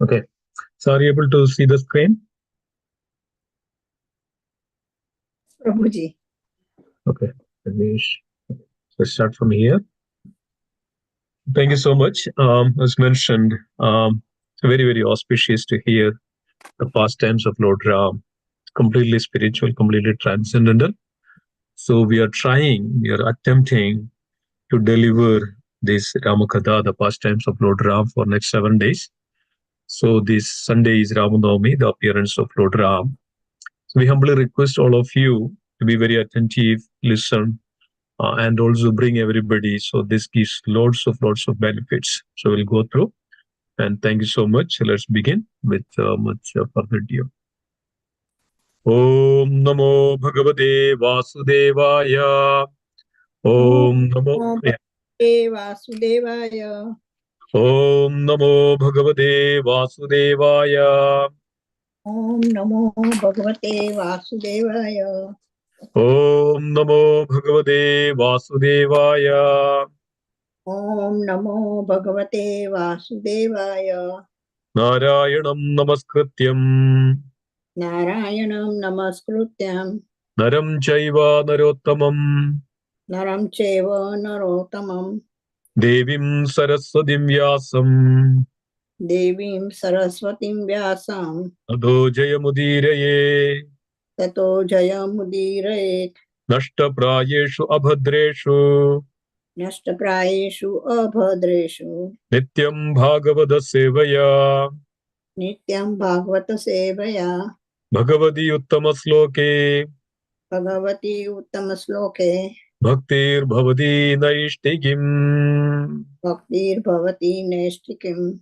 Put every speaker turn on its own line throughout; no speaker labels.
Okay. So are you able to see the screen?
Prabhuji.
Okay. Let's start from here. Thank you so much. As mentioned, very, very auspicious to hear the pastimes of Lord Ram, completely spiritual, completely transcendental. So we are attempting to deliver this Ramakatha, the pastimes of Lord Ram, for next 7 days. So this Sunday is Ramanavami, the appearance of Lord Ram. So we humbly request all of you to be very attentive, listen, and also bring everybody. So this gives lots of benefits. So we'll go through. And thank you so much. Let's begin with much further ado. Om Namo Bhagavate Vasudevaya.
Om
Om Namo.
Namo
Yeah.
Bhagavate Vasudevaya.
Om Namo Bhagavate Vasudevaya.
Om Namo Bhagavate Vasudevaya.
Om Namo Bhagavate Vasudevaya.
Om Namo Bhagavate Vasudevaya.
Narayanam Namaskrityam
Narayanam Namaskrutyam
Naram Chaiva Narottamam
Naram Cheva Narottamam
Devim Saraswatim Vyasam
Devim Saraswatim Vyasam
Adho Jayamudiraye
Tato Jayamudirayet
Nashtaprayeshu Abhadreshu
Nashtaprayeshu Abhadreshu
Nityam Bhagavada Sevaya
Nityam Bhagavata Sevaya
Bhagavati Uttama Sloke
Bhagavati Uttama Sloke
Bhaktir Bhavati Naishtikim
Bhaktir Bhavati Neshtikim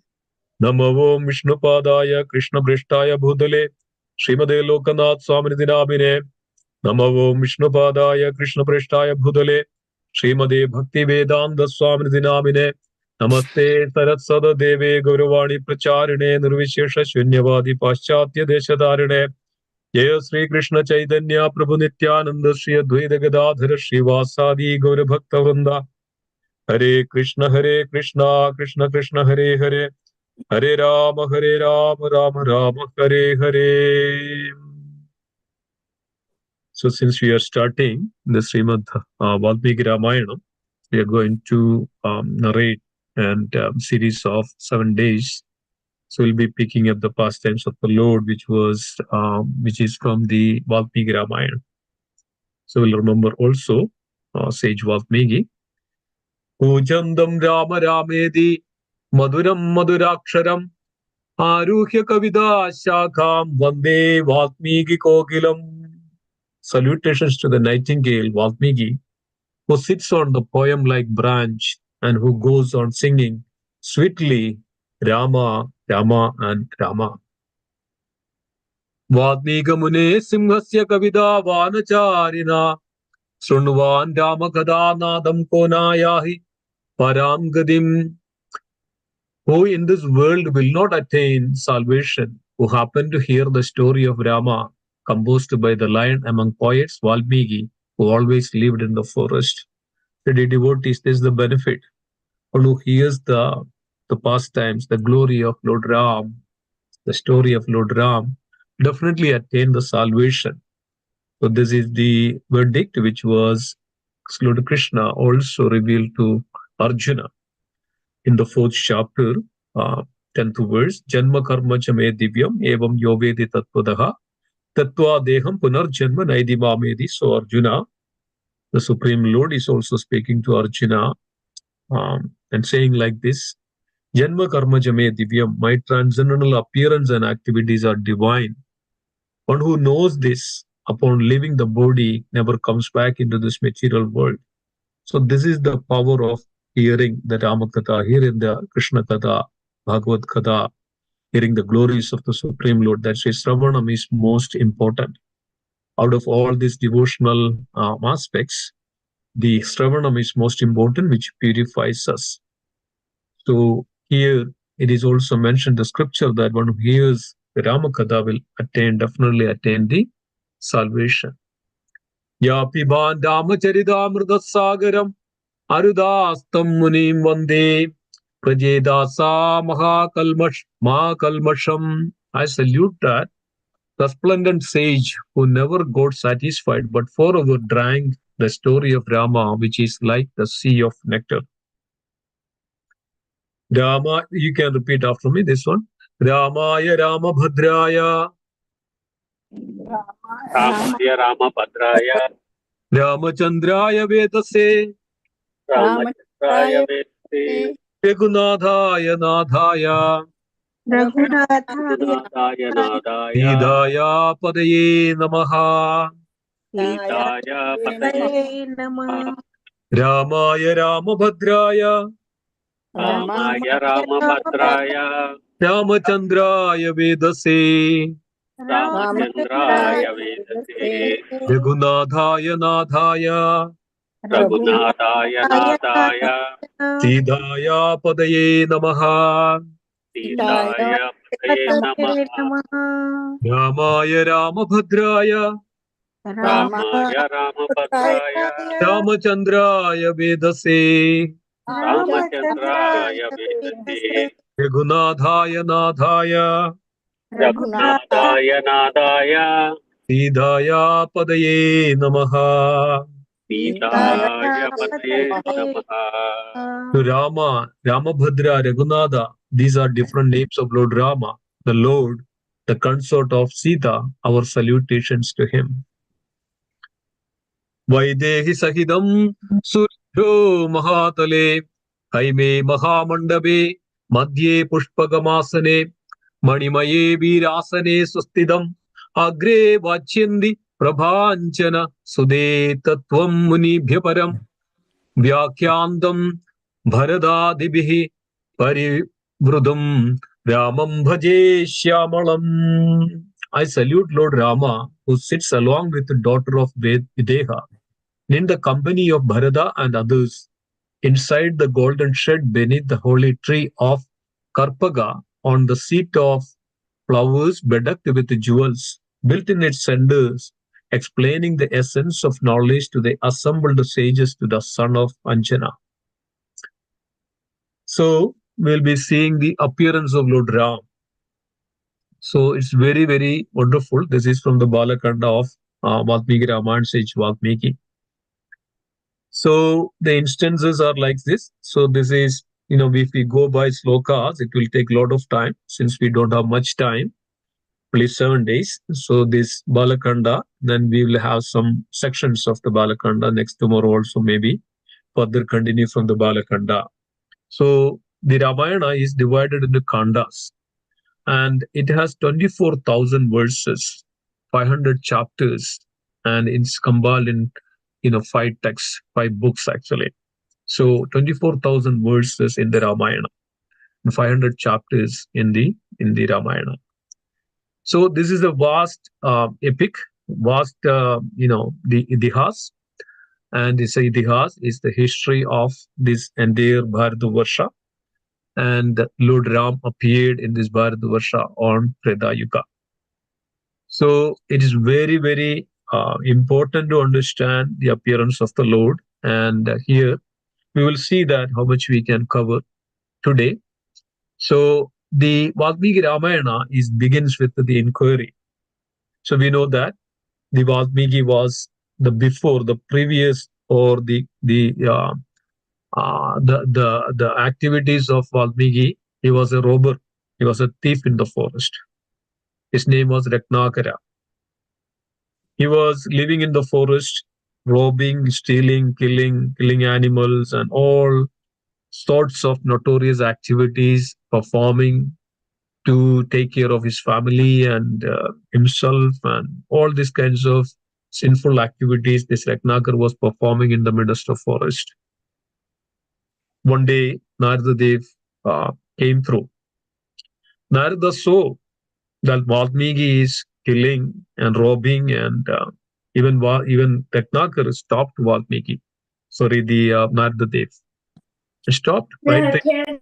Namo Om Vishnupadaya Krishna Prishtaya Bhutale Srimade Lokanath Swamini Namine Namo Om Vishnupadaya Krishna Prishtaya Bhutale Srimade Bhakti Vedanta Swamini Namine Namaste Sarasada Deve Gauravani Pracharine Nirvishesha Shunyavadi Paschatya Deshadarine Jaya Sri Krishna Chaitanya Prabhu Nityananda Shri Advaita Gadadhara Srivasadi Gaura Bhakta Vrinda Hare Krishna Krishna Krishna Hare Hare Hare Rama Rama Rama Hare Hare. So since we are starting the Srimad Valmiki Ramayana, we are going to narrate and series of 7 days. So we'll be picking up the pastimes of the Lord, which is from the Valmiki Ramayana. So we'll remember also Sage Valmiki. Pujandam Rama Ramedi Maduram Maduraksharam Aruhya Kavida Shakam Vande Valmiki Kokilam. Salutations to the nightingale Valmiki, who sits on the poem-like branch and who goes on singing sweetly Rama, Rama and Rama. Valmiki Simhasya Kavida Vanacharina Srunvan Rama Kadanadam Konayahi Param Gadim, who in this world will not attain salvation, who happen to hear the story of Rama composed by the lion among poets Valmiki, who always lived in the forest. The devotees, this is the benefit. One who hears the pastimes, the glory of Lord Ram, the story of Lord Ram, definitely attain the salvation. So this is the verdict which was Lord Krishna also revealed to Arjuna in the fourth chapter, 10th verse. Janma karma chame divyam evam yovedi tattvadaha tattva deham punar janma naidimamedi. So Arjuna, the Supreme Lord, is also speaking to Arjuna and saying like this: Janma karma jame divyam, my transcendental appearance and activities are divine. One who knows this upon leaving the body never comes back into this material world. So this is the power of hearing the Rama Katha, hearing the Krishna Katha, Bhagavad Katha, hearing the glories of the Supreme Lord. That Sri Sravanam is most important. Out of all these devotional aspects, the Sravanam is most important, which purifies us. So here it is also mentioned the scripture that one who hears the Ramakatha will definitely attain the salvation. Ya piban Ramacharitamrita sagaram arudastam munim vande Prajedasa Mahakalmasham. I salute that resplendent sage who never got satisfied but forever drank the story of Rama, which is like the sea of nectar. Rama, you can repeat after me this one. Ramaya Ramabhadraya
रामाय रामभद्राय
Ramachandraya Vedase
रामचन्द्राय वेत्ते
Raghunadhaya Nadhaya
रघुनाथाय नादाय
Hidaya Padaye Namaha
सीताय पतये नमः
Ramaya Ramabhadraya
रामाय रामभद्राय
Ramachandraya Vedase
रामचन्द्राय वेदसे
Raghunadhaya Nadhaya
रघुनाथाय नादाय
Hidaya Padaye Namaha
सीताय पतये नमः
Ramaya Ramabhadraya
रामाय रामभद्राय
Ramachandraya Vedase
रामचन्द्राय वेदसे
Raghunadhaya Nadhaya
रघुनाथाय नादाय
Hidaya Padaye Namaha.
सीताय पतये नमः
To Rama, Ramabhadra, Raghunatha, these are different names of Lord Rama, the Lord, the consort of Sita, our salutations to him. Vaidehi Sahidam Suryo Mahatale Haime Mahamandabe Madhye Pushpagamasane Manimaye Virasane Sustidam Agre Vachyandi Prabhanchana Sude Tattvam Munibhyaparam Vyakhyandam Bharadadibihi Parivrudam Ramam Bhaje Shyamalam. I salute Lord Rama, who sits along with the daughter of Videha in the company of Bharada and others inside the golden shed beneath the holy tree of Karpaga on the seat of flowers bedecked with jewels built in its cenders, explaining the essence of knowledge to the assembled sages to the son of Anjana. So we'll be seeing the appearance of Lord Ram. So it's very, very wonderful. This is from the Balakanda of Valmiki Ramayana sage Valmiki. So the instances are like this. So this is, if we go by slokas, it will take a lot of time since we don't have much time, please 7 days. So this Balakanda, then we will have some sections of the Balakanda next tomorrow also maybe further continue from the Balakanda. So the Ramayana is divided into kandas and it has 24,000 verses, 500 chapters, and it's compiled in five texts, five books actually. So 24,000 verses in the Ramayana, and 500 chapters in the Ramayana. So this is a vast epic, vast the Itihas, and this Itihas is the history of this entire Bharatavarsha. And Lord Ram appeared in this Bharatavarsha on Treta Yuga. So it is very, very important to understand the appearance of the Lord. And here we will see that how much we can cover today. So the Valmiki Ramayana begins with the inquiry. So we know that the Valmiki was the previous, or the activities of Valmiki. He was a robber. He was a thief in the forest. His name was Ratnakara. He was living in the forest, robbing, stealing, killing animals, and all sorts of notorious activities, performing to take care of his family and himself, and all these kinds of sinful activities this Ratnakar was performing in the midst of forest. One day, Narada Dev came through. Narada saw that Valmiki is killing and robbing, and even Ratnakar stopped Valmiki. Sorry, the Narada Dev stopped right there.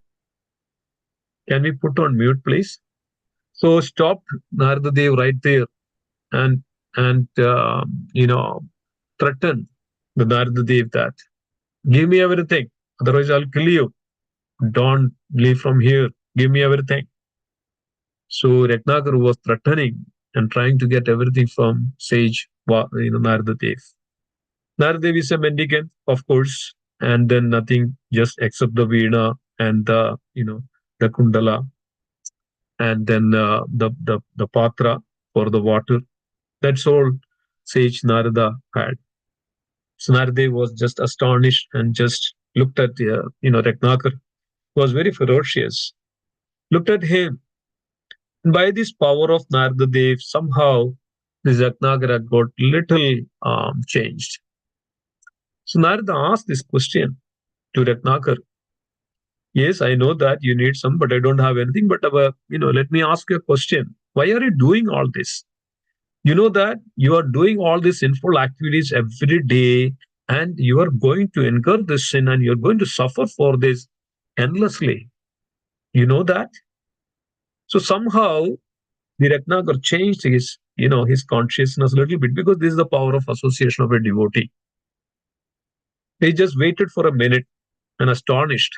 Can we put on mute, please? So stopped Narada Dev right there, and threatened the Narada Dev that give me everything, otherwise I'll kill you. Don't leave from here. Give me everything. So Ratnakar was threatening and trying to get everything from sage, Narada Dev. Narada Dev is a mendicant, of course, and then nothing just except the veena and the kundala, and then the patra for the water. That's all sage Narada had. So Narada was just astonished and just looked at Ratnakar, was very ferocious. Looked at him, and by this power of Narada Dev, somehow this Ratnakara got little changed. So Narada asked this question to Ratnakar. Yes, I know that you need some, but I don't have anything. But let me ask you a question. Why are you doing all this? You know that you are doing all these sinful activities every day, and you are going to incur this sin, and you're going to suffer for this endlessly. You know that. So somehow the Ratnakar changed his consciousness a little bit, because this is the power of association of a devotee. He just waited for a minute and astonished.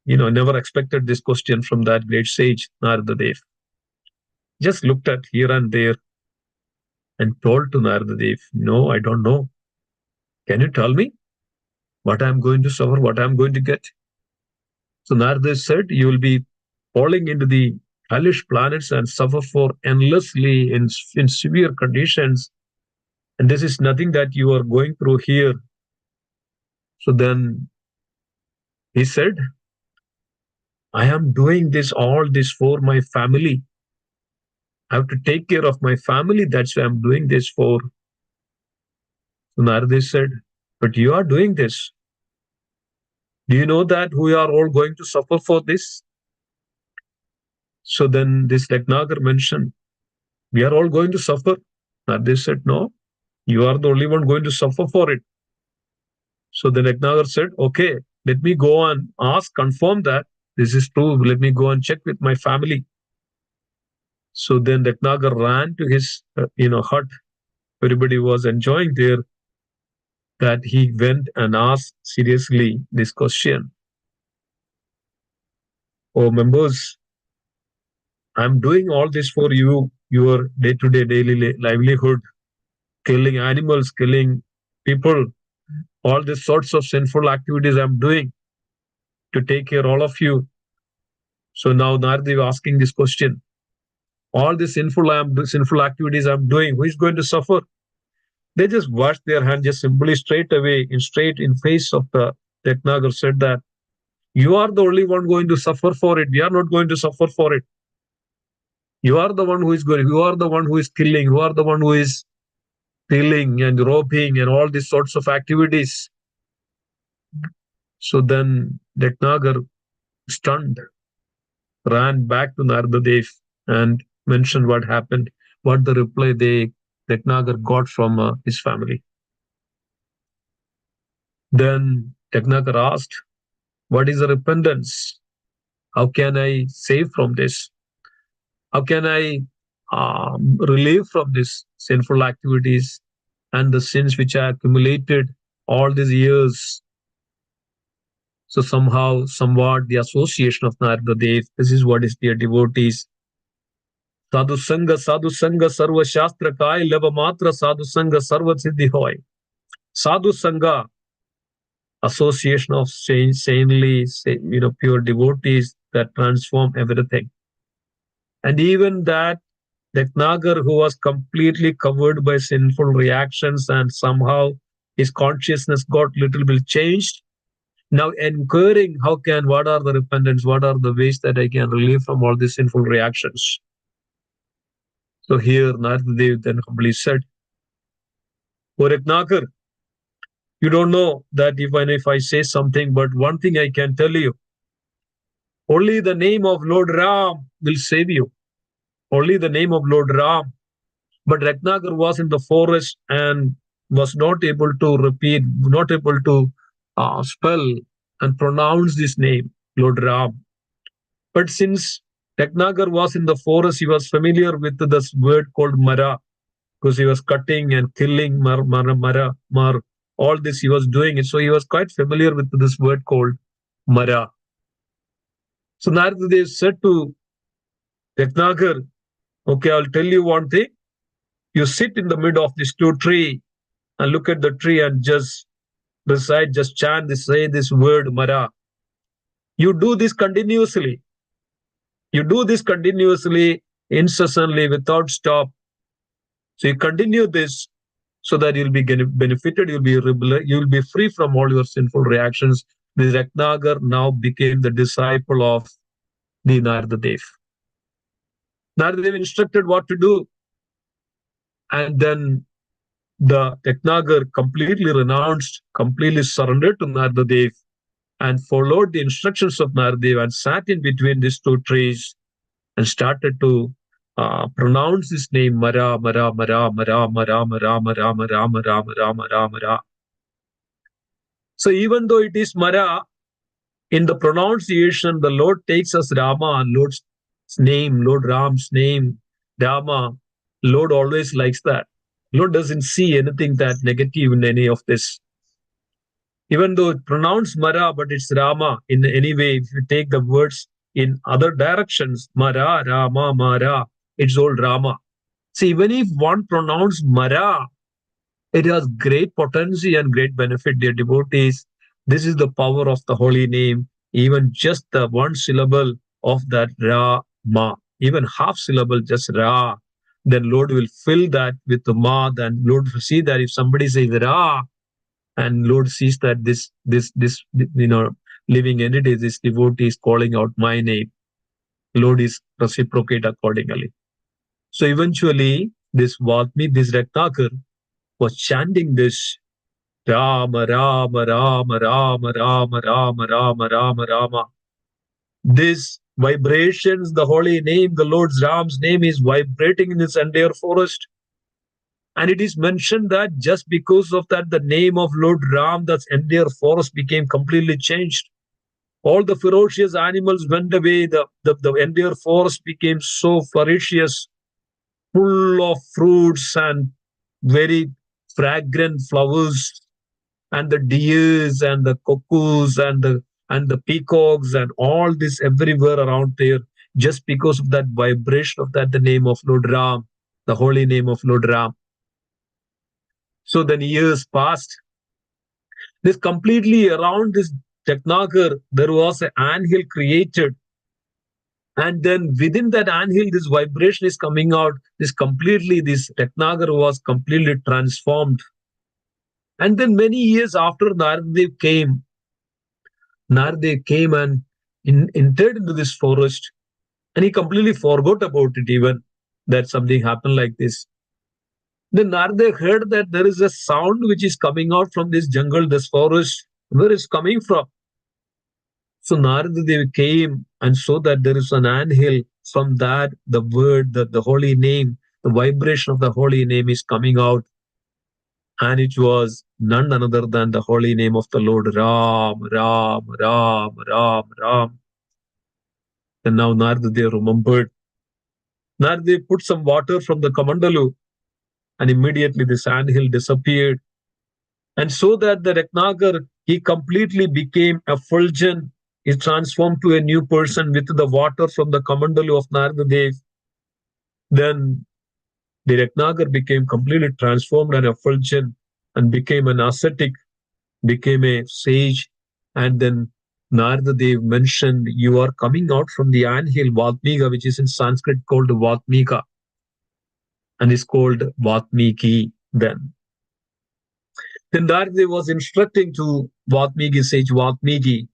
Never expected this question from that great sage, Narada Dev. Just looked at here and there and told to Narada Dev, no, I don't know. Can you tell me what I'm going to suffer, what I'm going to get? So Narada said, you will be falling into the hellish planets and suffer for endlessly in severe conditions. And this is nothing that you are going through here. So then he said, I am doing all this for my family. I have to take care of my family. That's why I'm doing this for. So Narada said, but you are doing this. Do you know that we are all going to suffer for this? So then this Ratnakar mentioned, we are all going to suffer. Narada said, no, you are the only one going to suffer for it. So the Ratnakar said, okay, let me go and ask, confirm that this is true. Let me go and check with my family. So then Ratnakar ran to his hut. Everybody was enjoying there. That he went and asked seriously this question. Oh, members, I'm doing all this for you, your day-to-day daily livelihood, killing animals, killing people, all these sorts of sinful activities I'm doing to take care of all of you. So now Narada is asking this question. All the sinful activities I'm doing, who is going to suffer? They just washed their hand, just simply straight away, straight in face of the Ratnakar said that you are the only one going to suffer for it. We are not going to suffer for it. You are the one who is going, you are the one who is killing, you are the one who is stealing and robbing and all these sorts of activities. So then Ratnakar, stunned, ran back to Narada Dev and mentioned what happened, what the reply Ratnakar got from his family. Then Ratnakar asked, what is the repentance? How can I save from this? How can I relieve from these sinful activities and the sins which I accumulated all these years? So somehow, somewhat, the association of Narada Dev, this is what is dear devotees. Sadhu Sangha, Sarva Shastra Kai, Lava Matra, Sadhu Sangha, Sarva Siddhi Hoy. Sadhu Sangha, association of saintly, pure devotees that transform everything. And even that Ratnakar, who was completely covered by sinful reactions and somehow his consciousness got little bit changed, now inquiring what are the repentance, what are the ways that I can relieve from all these sinful reactions. So here Narada Dev then humbly said, O Ratnakar, you don't know that even if I say something, but one thing I can tell you, only the name of Lord Ram will save you. Only the name of Lord Ram. But Ratnakar was in the forest and was not able to repeat, not able to spell and pronounce this name, Lord Ram. But since Ratnakar was in the forest, he was familiar with this word called Mara, because he was cutting and killing Mar. All this he was doing it. So he was quite familiar with this word called Mara. So Narada Dev said to Ratnakar, okay, I'll tell you one thing. You sit in the middle of this tree and look at the tree and just recite, just chant this, say this word, Mara. You do this continuously. You do this continuously, incessantly, without stop. So you continue this so that you'll be benefited, you'll be free from all your sinful reactions. This Ratnagar now became the disciple of the Narada Dev. Narada Dev instructed what to do. And then the Ratnagar completely renounced, completely surrendered to Narada Dev and followed the instructions of Narada Dev and sat in between these two trees and started to pronounce his name Mara, Mara, Mara, Mara, Mara, Mara, Mara, Mara, Mara, Mara, Mara, Mara. So even though it is Mara, in the pronunciation, the Lord takes us Rama, Lord's name, Lord Ram's name, Rama. Lord always likes that. Lord doesn't see anything that negative in any of this. Even though it pronounced Mara, but it's Rama in any way. If you take the words in other directions, Mara, Rama, Mara, it's all Rama. See, even if one pronounced Mara, it has great potency and great benefit, dear devotees. This is the power of the holy name. Even just the one syllable of that Ra-ma, even half syllable, just Ra, then Lord will fill that with the Ma. Then Lord will see that if somebody says Ra, and Lord sees that this living entity, this devotee is calling out my name, Lord is reciprocate accordingly. So eventually, this Ratnakar was chanting this Rama, Rama, Rama, Rama, Rama, Rama, Rama, Rama, Rama. This vibrations, the holy name, the Lord's Ram's name is vibrating in this entire forest. And it is mentioned that just because of that, the name of Lord Ram, that entire forest became completely changed. All the ferocious animals went away. The entire forest became so ferocious, full of fruits and very fragrant flowers, and the deers and the cuckoos and the peacocks and all this everywhere around there, just because of that vibration of that the name of Lord Ram, the holy name of Lord Ram. So then years passed. This completely around this Ratnakar, there was an anthill created. And then within that anthill, this vibration is coming out. This Ratnakar was completely transformed. And then many years after Narada came and entered into this forest, and he completely forgot about it even, that something happened like this. Then Narada heard that there is a sound which is coming out from this jungle, this forest. Where is coming from? So Narada Dev came and saw that there is an anthill. From that, the word, the holy name, the vibration of the holy name is coming out. And it was none other than the holy name of the Lord Ram, Ram, Ram, Ram, Ram. And now Narada Dev remembered. Narada Dev put some water from the Kamandalu, and immediately the sandhill disappeared. And so that the Ratnakar, he completely became effulgent. He transformed to a new person with the water from the Kamandalu of Narada Dev. Then the Ratnakar became completely transformed and effulgent and became an ascetic, became a sage. And then Narada Dev mentioned, you are coming out from the anthill Vatmika, which is in Sanskrit called Vatmika, and is called Vatmiki then. Then Narada was instructing to Vatmiki, sage Vatmiki,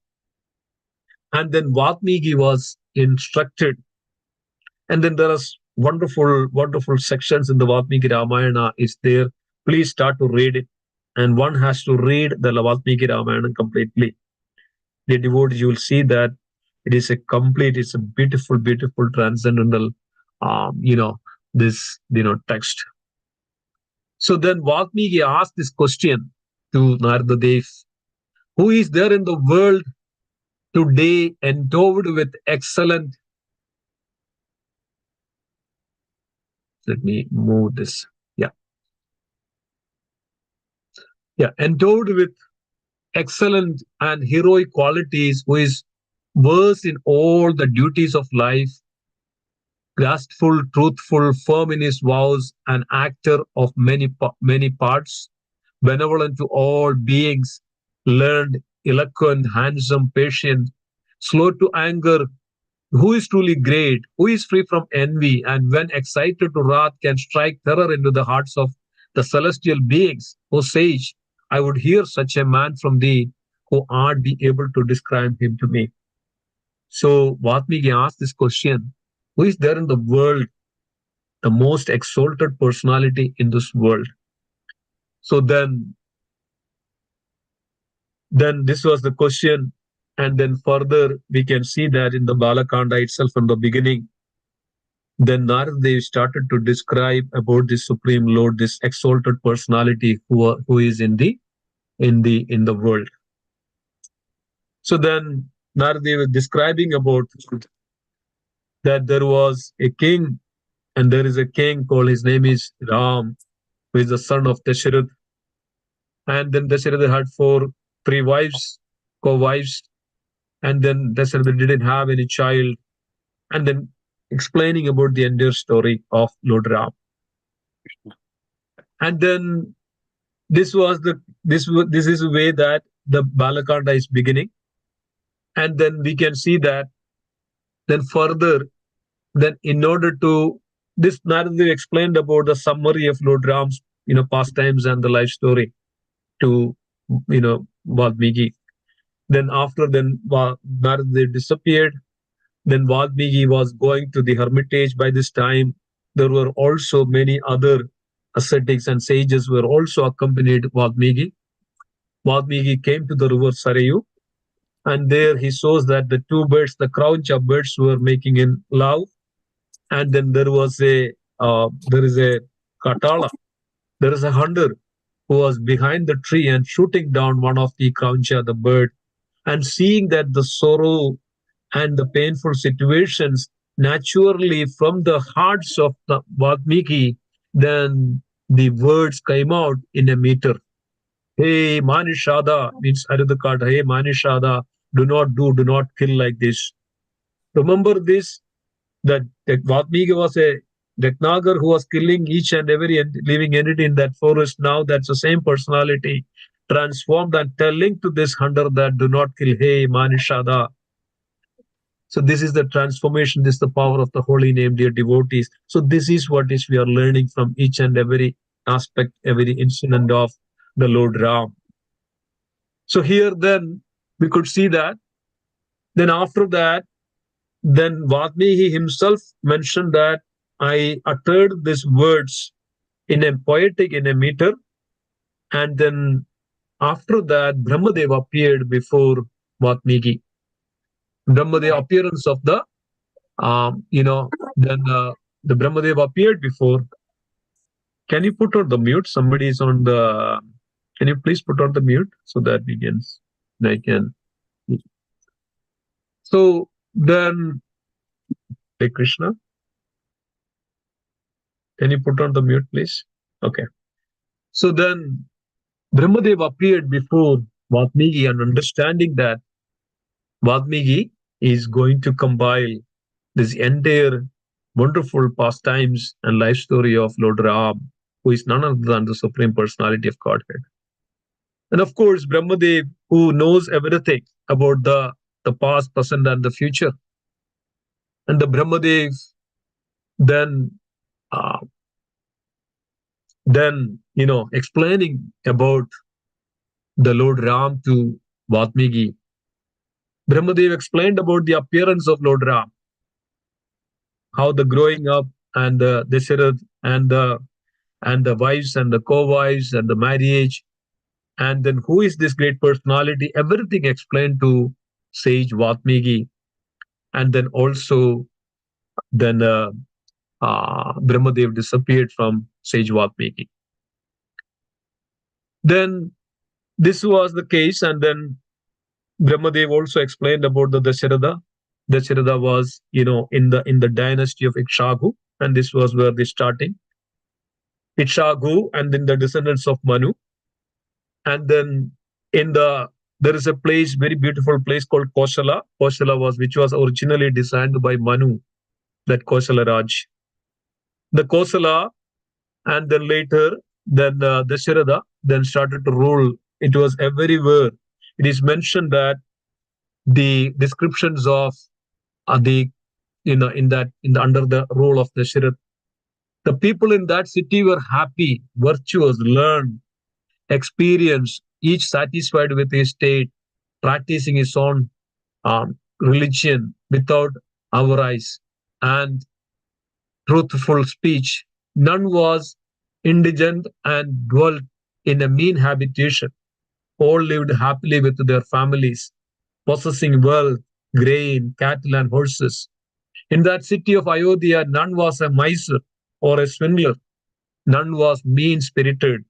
and then Vatmiki was instructed. And then there are wonderful, wonderful sections in the Vatmiki Ramayana is there. Please start to read it. And one has to read the Vatmiki Ramayana completely. The devotees, you will see that it is it's a beautiful, beautiful transcendental, text. So then Valmiki asked this question to Narada Dev, who is there in the world today endowed with excellent, let me move this, endowed with excellent and heroic qualities, who is versed in all the duties of life, graceful, truthful, firm in his vows, an actor of many parts, benevolent to all beings, learned, eloquent, handsome, patient, slow to anger, who is truly great, who is free from envy, and when excited to wrath can strike terror into the hearts of the celestial beings. O sage, I would hear such a man from thee, who art be able to describe him to me. So Vatmiki asked this question: who is there in the world, the most exalted personality in this world? So then this was the question, and then further we can see that in the Balakanda itself from the beginning, then Narad started to describe about the Supreme Lord, this exalted personality who is in the world. So then Narad was describing about that there was a king, and there is a king called, his name is Ram, who is the son of Dasharath. And then Dasharath had three wives, co-wives, and then Dasharath didn't have any child. And then explaining about the entire story of Lord Ram. And then this was the this is the way that the Balakanda is beginning. And then we can see that then further, then in order to this narrative explained about the summary of Lord Ram's pastimes and the life story to Valmiki. Then after Narada disappeared, then Valmiki was going to the hermitage. By this time, there were also many other ascetics and sages were also accompanied Valmiki. Valmiki came to the river Sarayu, and there he saws that the two birds, the crowd of birds, were making in love. And then there is a Katala, there is a hunter who was behind the tree and shooting down one of the Krauncha, the bird, and seeing that the sorrow and the painful situations naturally from the hearts of the Valmiki, then the words came out in a meter. Hey Manishada, means Aridakata, hey Manishada, do not kill like this. Remember this, that Valmiki was a Ratnagar who was killing each and every living entity in that forest. Now that's the same personality transformed and telling to this hunter that do not kill, hey Manishada. So this is the transformation, this is the power of the holy name, dear devotees. So this is what is we are learning from each and every aspect, every incident of the Lord Ram. So here then we could see that. Then after that, then Valmiki himself mentioned that I uttered these words in a poetic, in a meter, and then after that, Brahmadev appeared before Valmiki. Brahmadev appearance of the then the Brahmadev appeared before. Can you put on the mute? Somebody is on the. Can you please put on the mute so that we can? I can. So then, Hare Krishna. Can you put on the mute, please? Okay. So then, Brahmadev appeared before Valmiki, and understanding that Valmiki is going to compile this entire wonderful pastimes and life story of Lord Ram, who is none other than the Supreme Personality of Godhead. And of course, Brahmadev, who knows everything about the past, present, and the future. And the Brahmadev then, uh, explaining about the Lord Ram to Valmiki. Brahmadev explained about the appearance of Lord Ram, how the growing up and the Dasharath and the wives and the co-wives and the marriage, and then who is this great personality, everything explained to sage Valmiki. And then also then Brahmadev disappeared from sage Valmiki. Then this was the case, and then Brahmadev also explained about the Dasharatha. Dasharatha was in the dynasty of Ikshaku, and this was where they starting. Ikshaku, and then the descendants of Manu. And then in the there is a place, very beautiful place called Kosala. Which was originally designed by Manu, that Kosala Raj. The Kosala, and then later, then Dasharatha, then started to rule. It was everywhere. It is mentioned that the descriptions of the in the under the rule of Dasharatha, the people in that city were happy, virtuous, learned, experienced, each satisfied with his state, practicing his own religion without avarice and truthful speech. None was indigent and dwelt in a mean habitation. All lived happily with their families, possessing wealth, grain, cattle, and horses. In that city of Ayodhya, none was a miser or a swindler. None was mean spirited,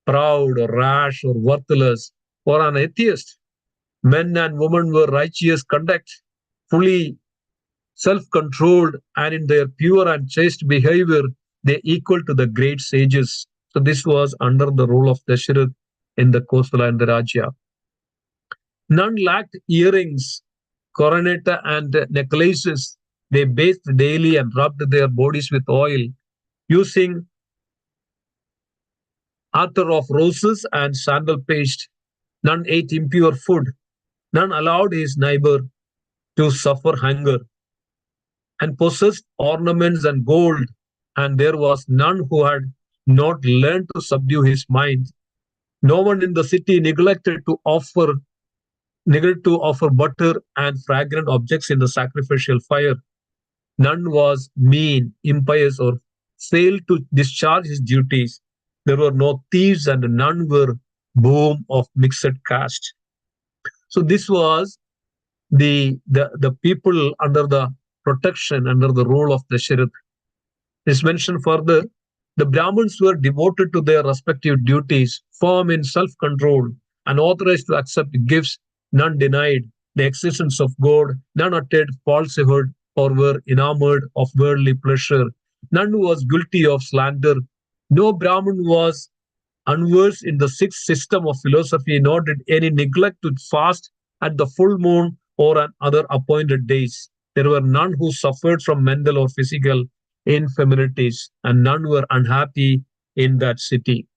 proud, or rash, or worthless, or an atheist. Men and women were righteous conduct, fully self-controlled, and in their pure and chaste behavior, they equal to the great sages. So this was under the rule of Dasharath in the Kosala and the Rajya. None lacked earrings, coroneta, and necklaces. They bathed daily and rubbed their bodies with oil, using attar of roses and sandal paste. None ate impure food. None allowed his neighbor to suffer hunger, and possessed ornaments and gold, and there was none who had not learned to subdue his mind. No one in the city neglected to offer butter and fragrant objects in the sacrificial fire. None was mean, impious, or failed to discharge his duties. There were no thieves, and none were boom of mixed caste. So this was the people under the protection, under the rule of the Dasharatha. Is mentioned further, the Brahmins were devoted to their respective duties, firm in self-control, and authorized to accept gifts. None denied the existence of God, none uttered falsehood or were enamored of worldly pleasure. None was guilty of slander. No Brahmin was unversed in the sixth system of philosophy, nor did any neglect to fast at the full moon or on other appointed days. There were none who suffered from mental or physical infirmities, and none were unhappy in that city.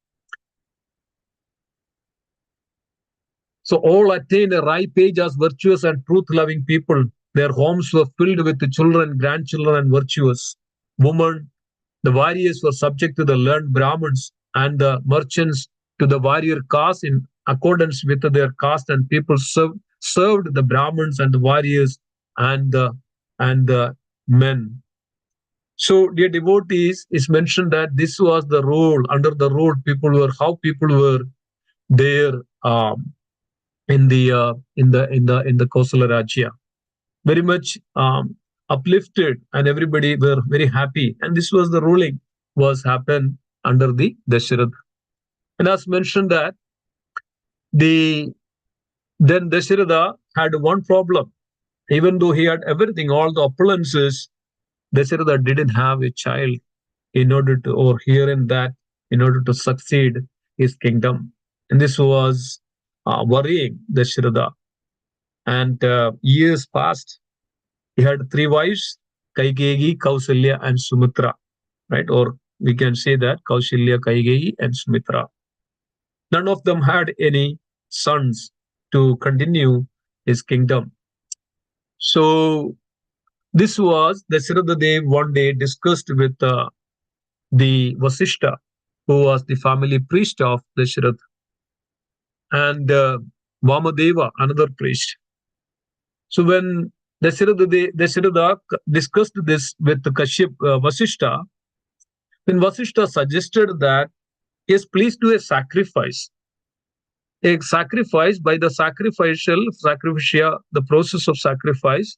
So all attained a ripe age as virtuous and truth-loving people. Their homes were filled with the children, grandchildren, and virtuous women. The warriors were subject to the learned Brahmins, and the merchants to the warrior caste in accordance with their caste, and people served the Brahmins and the warriors and the men. So, dear devotees, it's mentioned that this was the rule. Under the rule, how people were there in the Kosala Rajya, very much uplifted, and everybody were very happy. And this was the ruling was happened under the Dasharatha. And as mentioned that then Dasharatha had one problem. Even though he had everything, all the opulences, Dasharatha didn't have a child in order to, or here and that, in order to succeed his kingdom. And this was worrying Dasharatha. And years passed. He had three wives, Kaikeyi, Kausalya, and Sumitra, right? Or we can say that Kausalya, Kaikeyi, and Sumitra. None of them had any sons to continue his kingdom. So this was Dasharatha Dev one day discussed with the Vasishta, who was the family priest of Dasharatha, and Vamadeva, another priest. So when Dasharatha discussed this with Kashyap Vasishta, then Vasishta suggested that, yes, please do a sacrifice. A sacrifice, by the the process of sacrifice,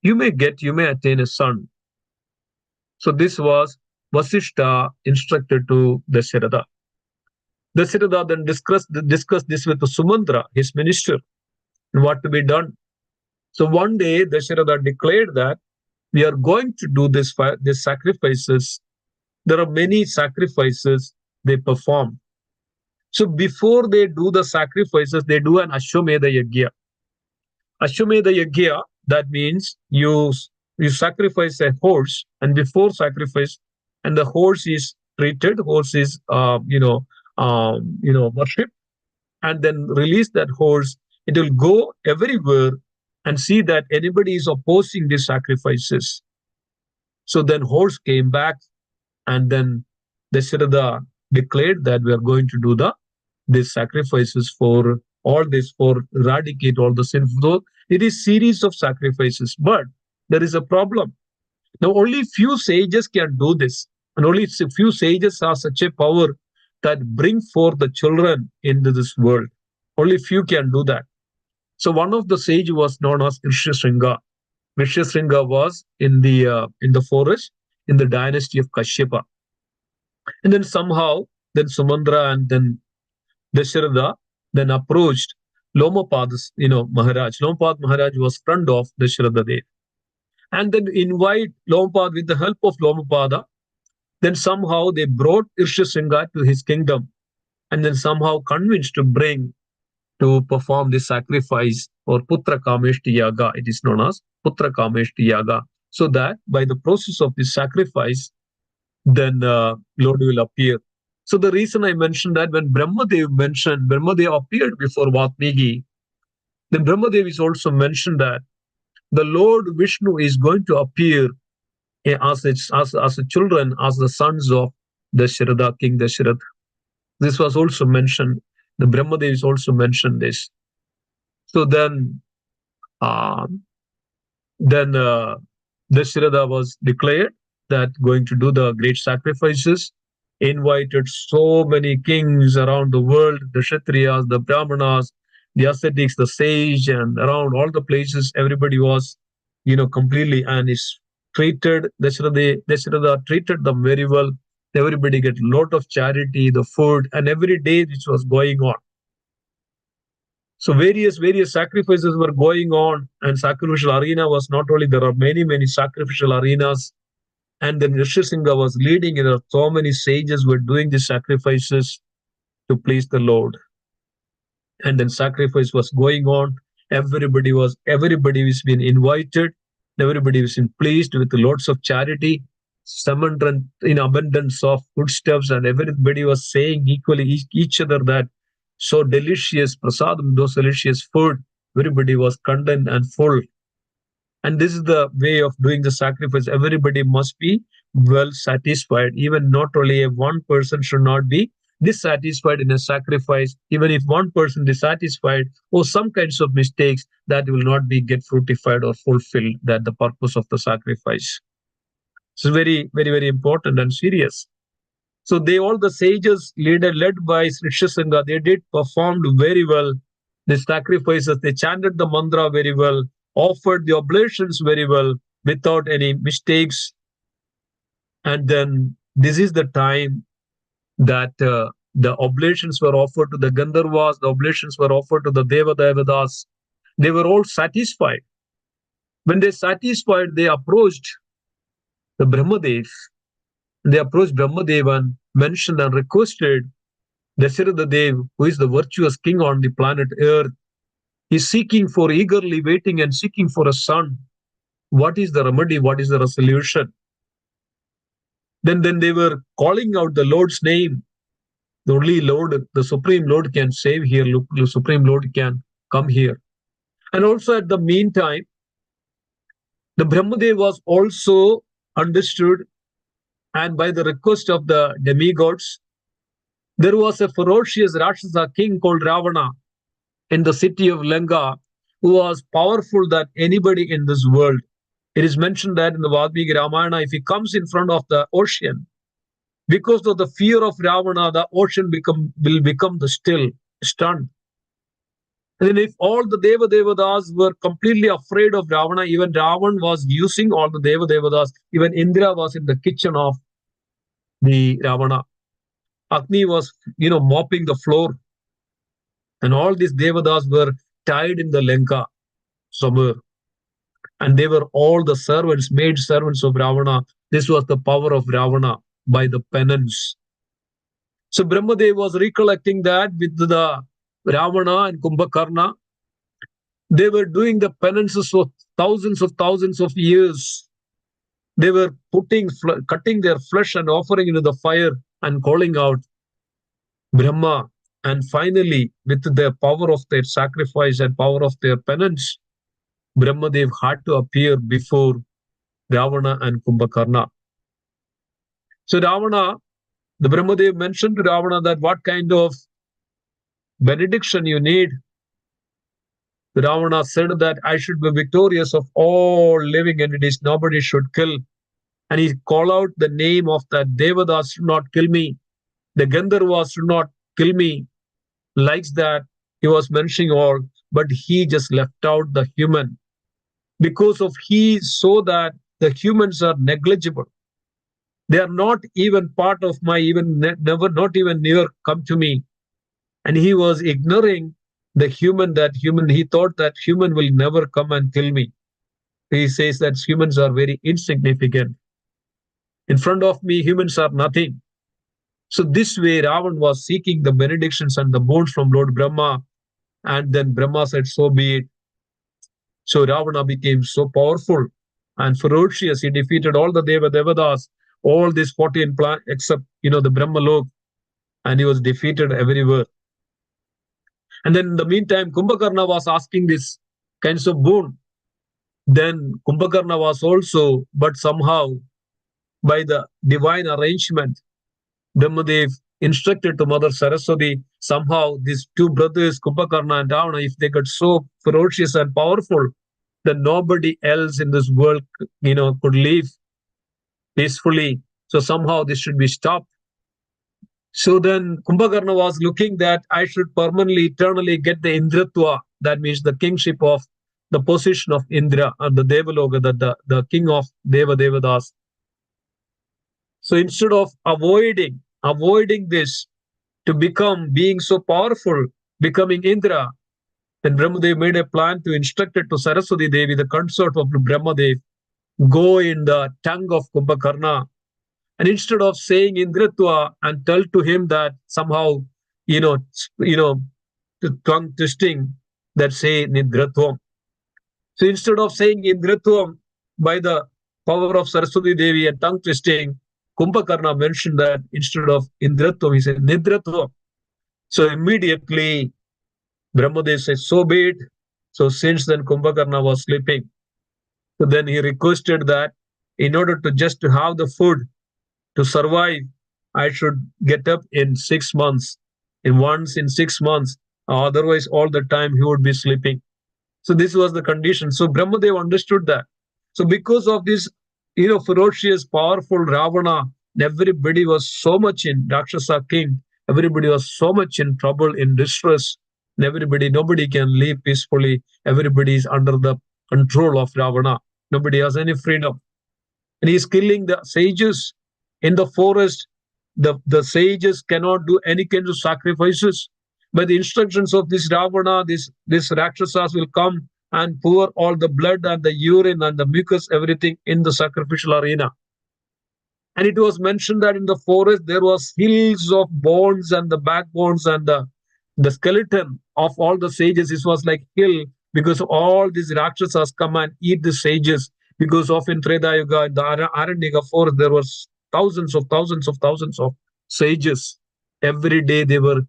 you may attain a son. So this was Vasishta instructed to Dasharatha. Dasharatha then discussed this with Sumandra, his minister, and what to be done. So one day Dasharatha declared that we are going to do these sacrifices. There are many sacrifices they perform. So before they do the sacrifices, they do an Ashwamedha Yagya. Ashwamedha Yagya, that means you sacrifice a horse, and before sacrifice, and the horse is treated, horse is worshipped, and then release that horse. It will go everywhere and see that anybody is opposing these sacrifices. So then horse came back, and then Dasharatha declared that we are going to do these sacrifices for all this, for eradicate all the sin. So it is series of sacrifices, but there is a problem. Now only few sages can do this, and only few sages have such a power that bring forth the children into this world. Only few can do that. So one of the sage was known as Rishyasringa. Rishyasringa was in the forest in the dynasty of Kashyapa. And then somehow, then Sumandra and then Dasharatha then approached Lomapad, Maharaj. Lomapad Maharaj was friend of Dasharatha Dev. And then invite Lomapad with the help of Lomapada. Then somehow they brought Irshasringa to his kingdom, and then somehow convinced to perform this sacrifice or Putra Kameshti Yaga. It is known as Putra Kameshti Yaga. So that by the process of this sacrifice, then Lord will appear. So the reason I mentioned that when Brahmadev appeared before Vatmiki, then Brahmadev is also mentioned that the Lord Vishnu is going to appear as a children, as the sons of Dasharatha, King Dasharatha. This was also mentioned. The Brahmadev is also mentioned this. So uh, then Dasharatha was declared that going to do the great sacrifices, invited so many kings around the world, the Kshatriyas, the Brahmanas, the ascetics, the sage, and around all the places, everybody was, completely, and is treated, Dasharatha treated them very well. Everybody get lot of charity, the food, and every day which was going on. So various sacrifices were going on, and sacrificial arena was not only, there are many sacrificial arenas, and then Rishyasringa was leading. There are so many sages were doing the sacrifices to please the Lord, and then sacrifice was going on. Everybody was being invited. Everybody was in pleased with lots of charity, summoned in abundance of foodstuffs, and everybody was saying equally each other that so delicious prasadam, those delicious food. Everybody was content and full. And this is the way of doing the sacrifice. Everybody must be well satisfied. Even not only one person should not be dissatisfied in a sacrifice. Even if one person dissatisfied or some kinds of mistakes, that will not be get fruitified or fulfilled. That the purpose of the sacrifice. So very important and serious. So all the sages led by Rishyasringa, they did performed very well. The sacrifices, they chanted the mantra very well, offered the oblations very well, without any mistakes. And then this is the time that the oblations were offered to the Gandharvas, the oblations were offered to the Devatas. They were all satisfied. When they satisfied, they approached the Brahmadev. They approached Brahmadev and mentioned and requested Dasharatha Dev, who is the virtuous king on the planet Earth, is eagerly waiting and seeking for a son. What is the remedy? What is the resolution? Then they were calling out the Lord's name. The only Lord, the Supreme Lord can save here. The Supreme Lord can come here. And also at the meantime, the Brahmadev was also understood, and by the request of the demigods, there was a ferocious Rakshasa king called Ravana in the city of Lanka, who was powerful than anybody in this world. It is mentioned that in the Valmiki Ramayana, if he comes in front of the ocean, because of the fear of Ravana, the ocean will become the still, stunned. And then if all the Devatas were completely afraid of Ravana, even Ravan was using all the Devatas, even Indra was in the kitchen of the Ravana. Agni was, mopping the floor. And all these Devatas were tied in the Lanka somewhere. And they were all the servants, maid servants of Ravana. This was the power of Ravana by the penance. So Brahmadev was recollecting that with the Ravana and Kumbhakarna, they were doing the penances for thousands of years. They were cutting their flesh and offering into the fire and calling out Brahma. And finally, with the power of their sacrifice and power of their penance, Brahmadev had to appear before Ravana and Kumbhakarna. So Ravana, the Brahmadev mentioned to Ravana that what kind of benediction you need. Ravana said that I should be victorious of all living entities, nobody should kill. And he called out the name of that Devadas should not kill me, the Gandharvas should not kill me. Likes that, he was mentioning all, but he just left out the human because of he saw that the humans are negligible. They are not even part of my never, not even near come to me. And he was ignoring the human, he thought that human will never come and kill me. He says that humans are very insignificant. In front of me, humans are nothing. So this way, Ravan was seeking the benedictions and the boons from Lord Brahma. And then Brahma said, so be it. So Ravana became so powerful and ferocious. He defeated all the Devadas, all these 14 planets, except, the Brahma Lok. And he was defeated everywhere. And then in the meantime, Kumbhakarna was asking this kinds of boon. Then Kumbhakarna was also, but somehow, by the divine arrangement, Brahmadev instructed to Mother Saraswati, somehow these two brothers, Kumbhakarna and Ravana, if they got so ferocious and powerful, then nobody else in this world, could live peacefully. So somehow this should be stopped. So then Kumbhakarna was looking that I should permanently, eternally get the Indratva, that means the kingship of the position of Indra, or the Devaloka, the king of Devadas. So instead of avoiding this to being so powerful, becoming Indra, then Brahmadev made a plan to instruct it to Saraswati Devi, the consort of Brahmadev, go in the tongue of Kumbhakarna. And instead of saying Indratva and tell to him that somehow, the tongue twisting, that say Nidratvam. So instead of saying Indratvam by the power of Saraswati Devi and tongue twisting, Kumbhakarna mentioned that instead of Indratvam, he said Nidratvam. So immediately Brahmadev says, so be it. So since then Kumbhakarna was sleeping. So then he requested that in order to just to have the food to survive, I should get up in 6 months. Once in 6 months, otherwise all the time he would be sleeping. So this was the condition. So Brahmadev understood that. So because of this, ferocious, powerful Ravana, everybody was so much in Rakshasa king. Everybody was so much in trouble, in distress. Nobody can live peacefully. Everybody is under the control of Ravana. Nobody has any freedom. And he's killing the sages in the forest. The sages cannot do any kind of sacrifices. By the instructions of this Ravana, this Rakshasas will come and pour all the blood and the urine and the mucus, everything in the sacrificial arena. And it was mentioned that in the forest there was hills of bones and the backbones and the skeleton of all the sages. It was like hill because all these Rakshasas come and eat the sages. Because of in Treta Yuga, in the Aranyaka forest, there was thousands of sages. Every day they were,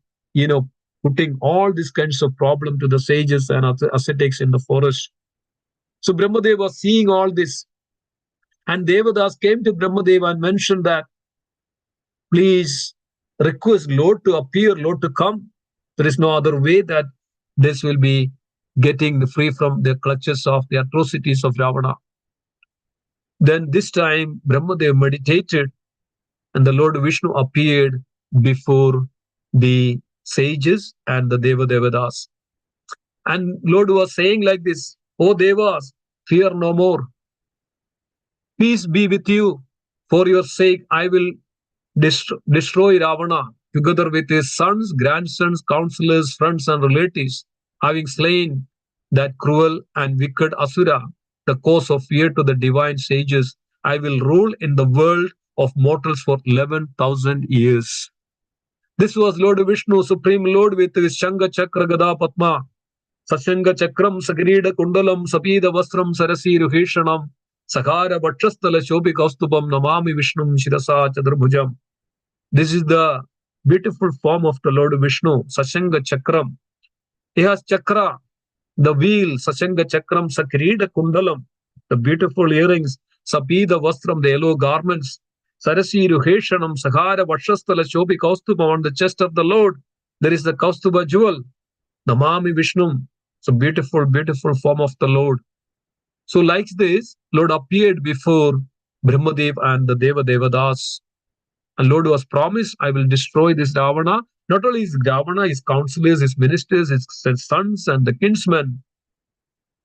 putting all these kinds of problem to the sages and ascetics in the forest. So Brahmadev was seeing all this. And Devadas came to Brahmadev and mentioned that, please request Lord to appear, Lord to come. There is no other way that this will be getting free from the clutches of the atrocities of Ravana. Then this time Brahmadev meditated and the Lord Vishnu appeared before the sages and the Devadas. And Lord was saying like this, O Devas, fear no more. Peace be with you. For your sake, I will destroy Ravana together with his sons, grandsons, counselors, friends, and relatives, having slain that cruel and wicked Asura, the cause of fear to the divine sages. I will rule in the world of mortals for 11,000 years. This was Lord Vishnu, Supreme Lord, with his Shanga Chakra Gada Padma, Sashanga Chakram, Sagrida Kundalam, Sapida Vastram, Sarasi Ruhishanam, Sakara Bhatshastala Shobi Kaustubam, Namami Vishnum, Shirasa Chadrabhujam. This is the beautiful form of the Lord Vishnu, Sashanga Chakram. He has chakra, the wheel, Sashanga Chakram, Sakrida Kundalam, the beautiful earrings, Sapida Vastram, the yellow garments, Sarasi Ruheshanam, Sahara Vashastala Shobi Kaustubha, on the chest of the Lord. There is the Kaustuba jewel, Namami Vishnum. It's a beautiful, beautiful form of the Lord. So, like this, Lord appeared before Brahmadev and the Deva Devadas. And Lord was promised, I will destroy this Ravana. Not only his Ravana, his counselors, his ministers, his sons, and the kinsmen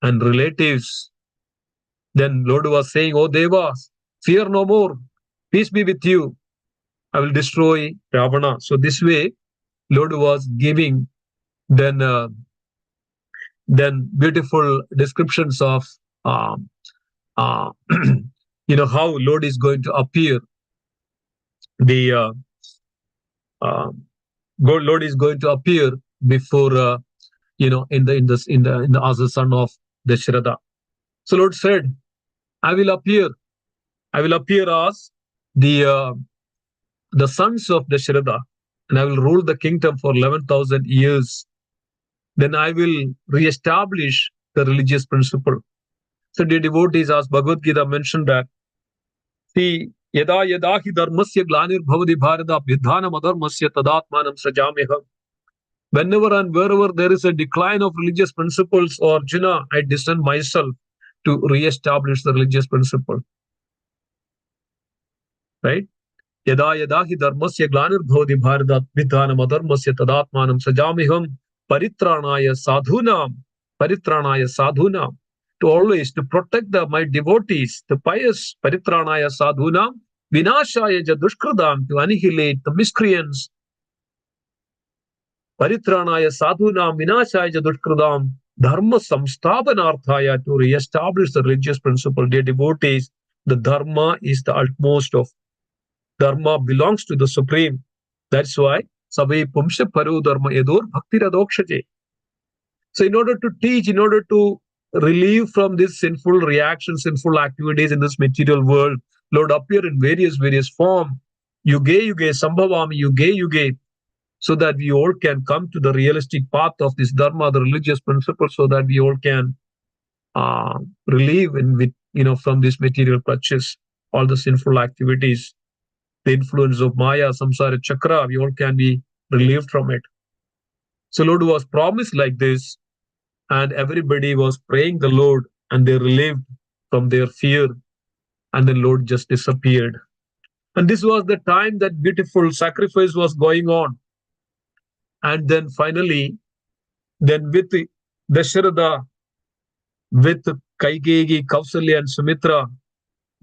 and relatives. Then Lord was saying, "O Devas, fear no more. Peace be with you. I will destroy Ravana." So this way, Lord was giving then beautiful descriptions of uh, how Lord is going to appear. The Lord is going to appear before in the as the son of Dasharatha. So Lord said, I will appear as the sons of Dasharatha, and I will rule the kingdom for 11,000 years. Then I will re-establish the religious principle. So the devotees, as Bhagavad Gita mentioned that, see, yada yada hi dharmasya glanir bhavati bharata abhyudhanam adharmasya tadatmanam sajameham. Whenever and wherever there is a decline of religious principles, or Arjuna, I descend myself to re-establish the religious principle. Right? Yada yada hi dharmasya glanir bhavati bharata abhyudhanam adharmasya tadatmanam sajameham paritranaya sadhunam. To always to protect my devotees, the pious paritranaya sadhunam, vinashaya jadushkradam, to annihilate the miscreants. Paritranaya sadhunam, vinashaya jadushkradam, dharma samsthapanarthaya, to re-establish the religious principle. Dear devotees, the dharma is the utmost of. Dharma belongs to the Supreme. That's why Sabe Pumsha Paru Dharma Yadur Bhakti Radokshaje. So in order to teach, in order to relieve from this sinful reactions, sinful activities in this material world, Lord appear in various form. Yuge yuge sambhavami yuge yuge, so that we all can come to the realistic path of this dharma, the religious principle, so that we all can relieve from this material clutches, all the sinful activities, the influence of Maya, samsara chakra, we all can be relieved from it. So Lord was promised like this, and everybody was praying the Lord, and they relieved from their fear, and then Lord just disappeared. And this was the time that beautiful sacrifice was going on. And then finally, then with Dasharatha, with Kaikeyi, Kausalya, and Sumitra,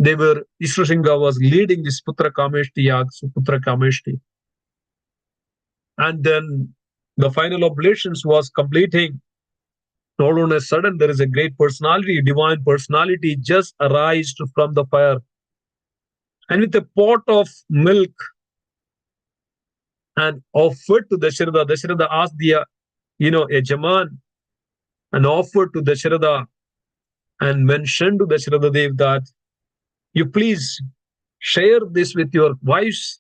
Ishwasingha was leading this Putra Kameshti Yag, Putra Kameshti. And then the final oblations was completing. All on a sudden, there is a great personality, divine personality, just arised from the fire. And with a pot of milk and offered to Dasharatha, Dasharatha asked the, Yajaman, and offered to Dasharatha and mentioned to Dasharatha Dev that, you please share this with your wives,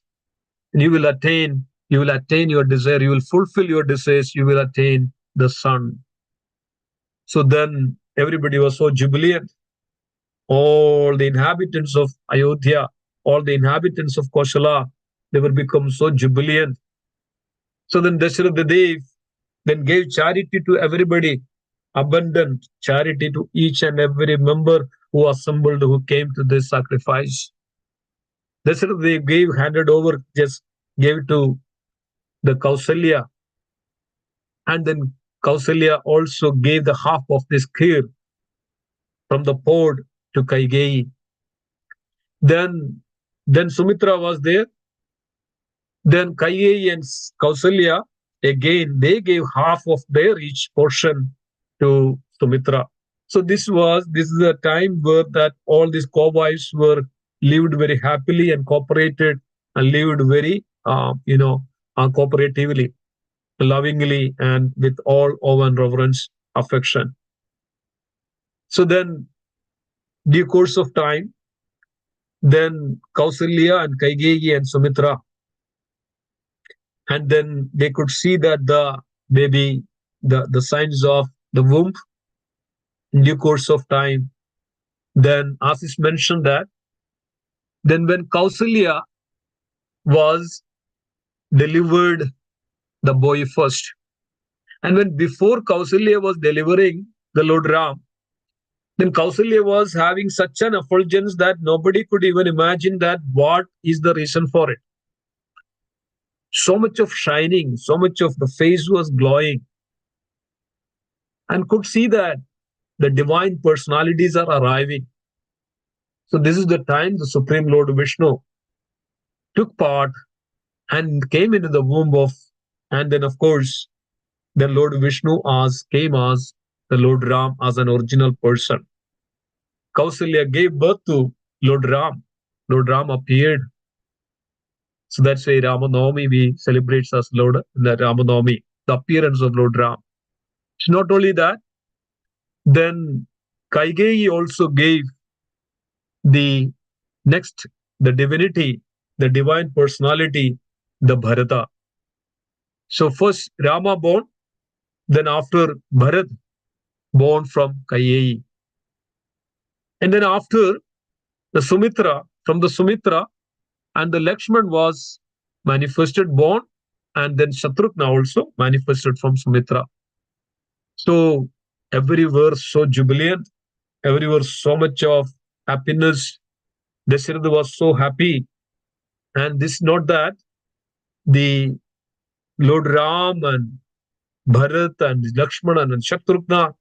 and you will attain your desire, you will fulfill your desires, you will attain the son. So then everybody was so jubilant. All the inhabitants of Ayodhya, all the inhabitants of Koshala, they were become so jubilant. So then Dasharatha Dev then gave charity to everybody, abundant charity to each and every member who assembled, who came to this sacrifice. Dasharatha Dev handed over, just gave it to the Kausalya. And then Kausalya also gave the half of this kheer from the pot to Kaikeyi. Then Sumitra was there. Then Kaikeyi and Kausalya, again, they gave half of their each portion to Sumitra. So this is a time where that all these co-wives were lived very happily and cooperated and lived very, cooperatively, lovingly, and with all awe and reverence, affection. So then, due course of time, then Kausalya and Kaigeyi and Sumitra, and then they could see that the baby, the signs of the womb in due course of time. Then, as is mentioned that, then when Kausalya was delivered the boy first, and when before Kausalya was delivering the Lord Ram, then Kausalya was having such an effulgence that nobody could even imagine that what is the reason for it. So much of shining, so much of the face was glowing, and could see that the divine personalities are arriving. So this is the time the Supreme Lord Vishnu took part and came into the womb of, and then of course the Lord Vishnu came as the Lord Ram as an original person. Kausalya gave birth to Lord Ram. Lord Ram appeared. So that's why Ramanavami we celebrate as Lord the Ramanavami, the appearance of Lord Ram. It's not only that, then Kaigeyi also gave the next, the divinity, the divine personality, the Bharata. So first Rama born, then after Bharat born from Kaigeyi. And then after the Sumitra, from the Sumitra, and the Lakshman was manifested, born, and then Shatrughna also manifested from Sumitra. So everywhere so jubilant, everywhere so much of happiness. Dasharatha was so happy, and this not that the Lord Ram and Bharat and Lakshmana and Shatrughna,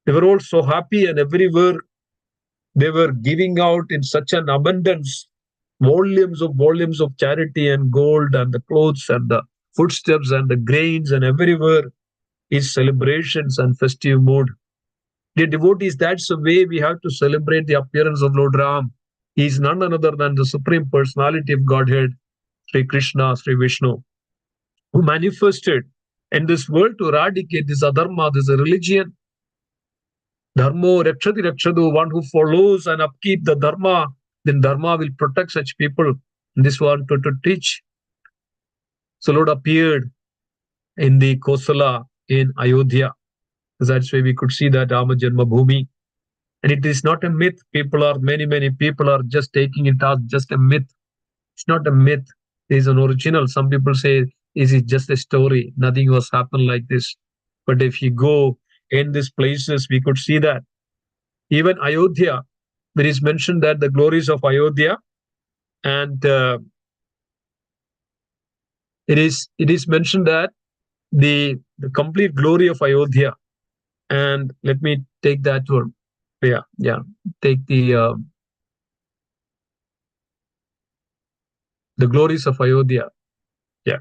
they were all so happy, and everywhere they were giving out in such an abundance, volumes of charity and gold and the clothes and the footsteps and the grains, and everywhere is celebrations and festive mood. Dear devotees, that's the way we have to celebrate the appearance of Lord Ram. He is none other than the Supreme Personality of Godhead, Sri Krishna, Sri Vishnu, who manifested in this world to eradicate this adharma, this religion. Dharmo rakshati rakshadu, one who follows and upkeep the dharma, then dharma will protect such people. And this one to teach. So Lord appeared in the Kosala in Ayodhya. That's why we could see that Rama Janma Bhumi. And it is not a myth. Many people are just taking it as just a myth. It's not a myth. It is an original. Some people say, is it just a story? Nothing was happened like this. But if you go in these places, we could see that. Even Ayodhya, there is mentioned that the glories of Ayodhya, and it is mentioned that the complete glory of Ayodhya. And let me take that one. Yeah. Take the glories of Ayodhya. Yeah.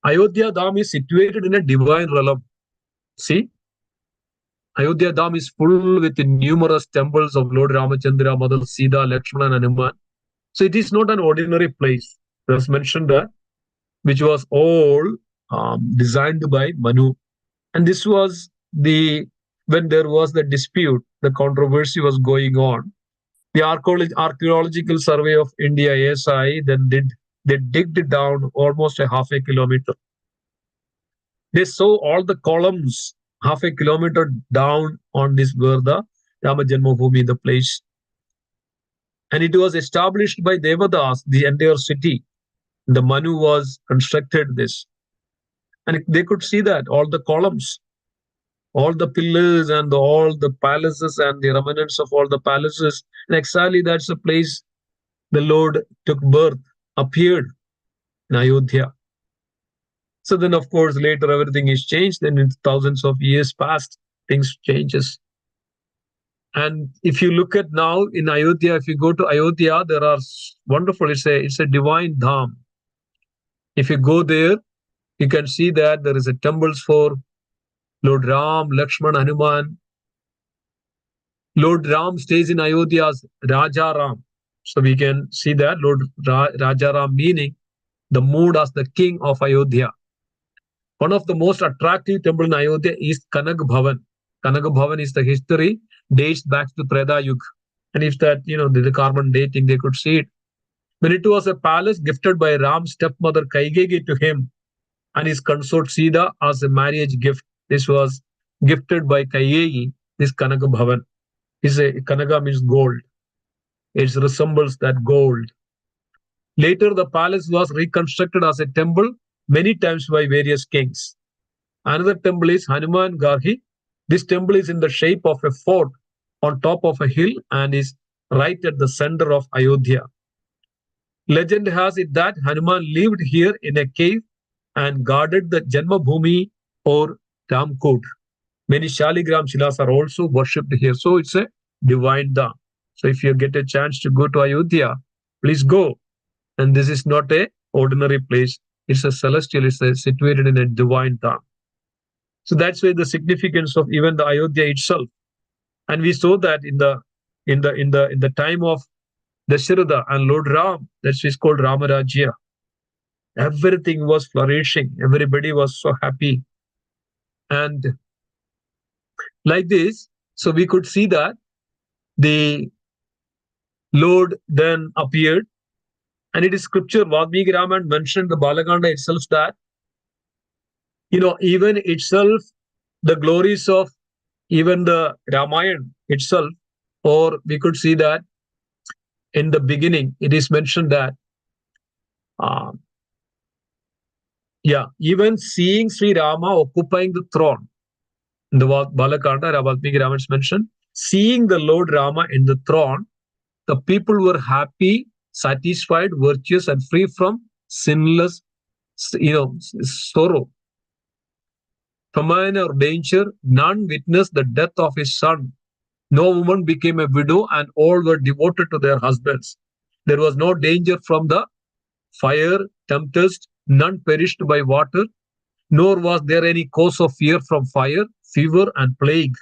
Ayodhya Dham is situated in a divine realm. See, Ayodhya Dham is full with numerous temples of Lord Ramachandra, Mother Sita, Lakshmana, and Hanuman. So it is not an ordinary place. As mentioned that, which was all designed by Manu. And this was when there was the dispute, the controversy was going on. The Archaeological Survey of India, ASI, then they digged it down almost a half a kilometer. They saw all the columns half a kilometer down on this where the Rama Janmabhoomi, the place. And it was established by Devadas, the entire city. The Manu was constructed this. And they could see that all the columns, all the pillars, and all the palaces and the remnants of all the palaces. And exactly that's the place the Lord took birth, appeared in Ayodhya. So then, of course, later everything is changed. Then in thousands of years past, things changes. And if you look at now in Ayodhya, if you go to Ayodhya, there are wonderful. It's a divine dham. If you go there, you can see that there is a temples for Lord Ram, Lakshman, Hanuman. Lord Ram stays in Ayodhya as Raja Ram. So we can see that Lord Raja Ram meaning the mood as the king of Ayodhya. One of the most attractive temple in Ayodhya is Kanak Bhavan. Kanak Bhavan is the history dates back to Treta Yuga. And if that, the carbon dating, they could see it. When it was a palace gifted by Ram's stepmother Kaikeyi to him and his consort Sita as a marriage gift. This was gifted by Kaikeyi, this Kanak Bhavan. Kanaka means gold. It resembles that gold. Later, the palace was reconstructed as a temple many times by various kings. Another temple is Hanuman Garhi. This temple is in the shape of a fort on top of a hill and is right at the center of Ayodhya. Legend has it that Hanuman lived here in a cave and guarded the Janmabhoomi or Ramkot. Many Shaligram Shilas are also worshipped here. So it's a divine dham. So if you get a chance to go to Ayodhya, please go. And this is not a ordinary place. It's a celestial. It's situated in a divine dham. So that's why the significance of even the Ayodhya itself. And we saw that in the time of Dasharatha and Lord Ram, that's why it's called Ramarajya. Everything was flourishing. Everybody was so happy. And like this, so we could see that the Lord then appeared. And it is scripture, Valmiki Ramayana mentioned the Balakanda itself that, even itself, the glories of even the Ramayana itself, or we could see that in the beginning, it is mentioned that, even seeing Sri Rama occupying the throne, in the Balakanda, Valmiki Ramayana is mentioned, seeing the Lord Rama in the throne, the people were happy, satisfied, virtuous, and free from sinless, sorrow. Famine or danger, none witnessed the death of his son. No woman became a widow, and all were devoted to their husbands. There was no danger from the fire, tempest, none perished by water, nor was there any cause of fear from fire, fever, and plague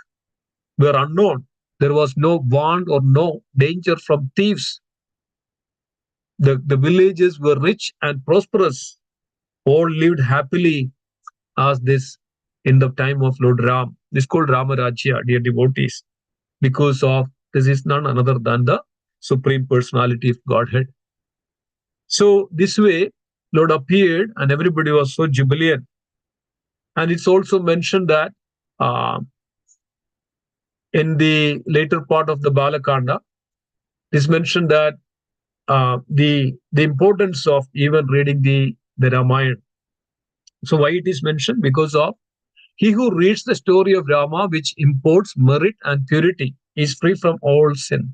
were unknown. There was no want or no danger from thieves. The villages were rich and prosperous. All lived happily as this in the time of Lord Ram. This is called Ramarajya, dear devotees, because of this is none other than the Supreme Personality of Godhead. So this way, Lord appeared and everybody was so jubilant. And it's also mentioned that in the later part of the Balakanda, it is mentioned that the importance of even reading the Ramayana. So why it is mentioned? Because of he who reads the story of Rama, which imports merit and purity, is free from all sin.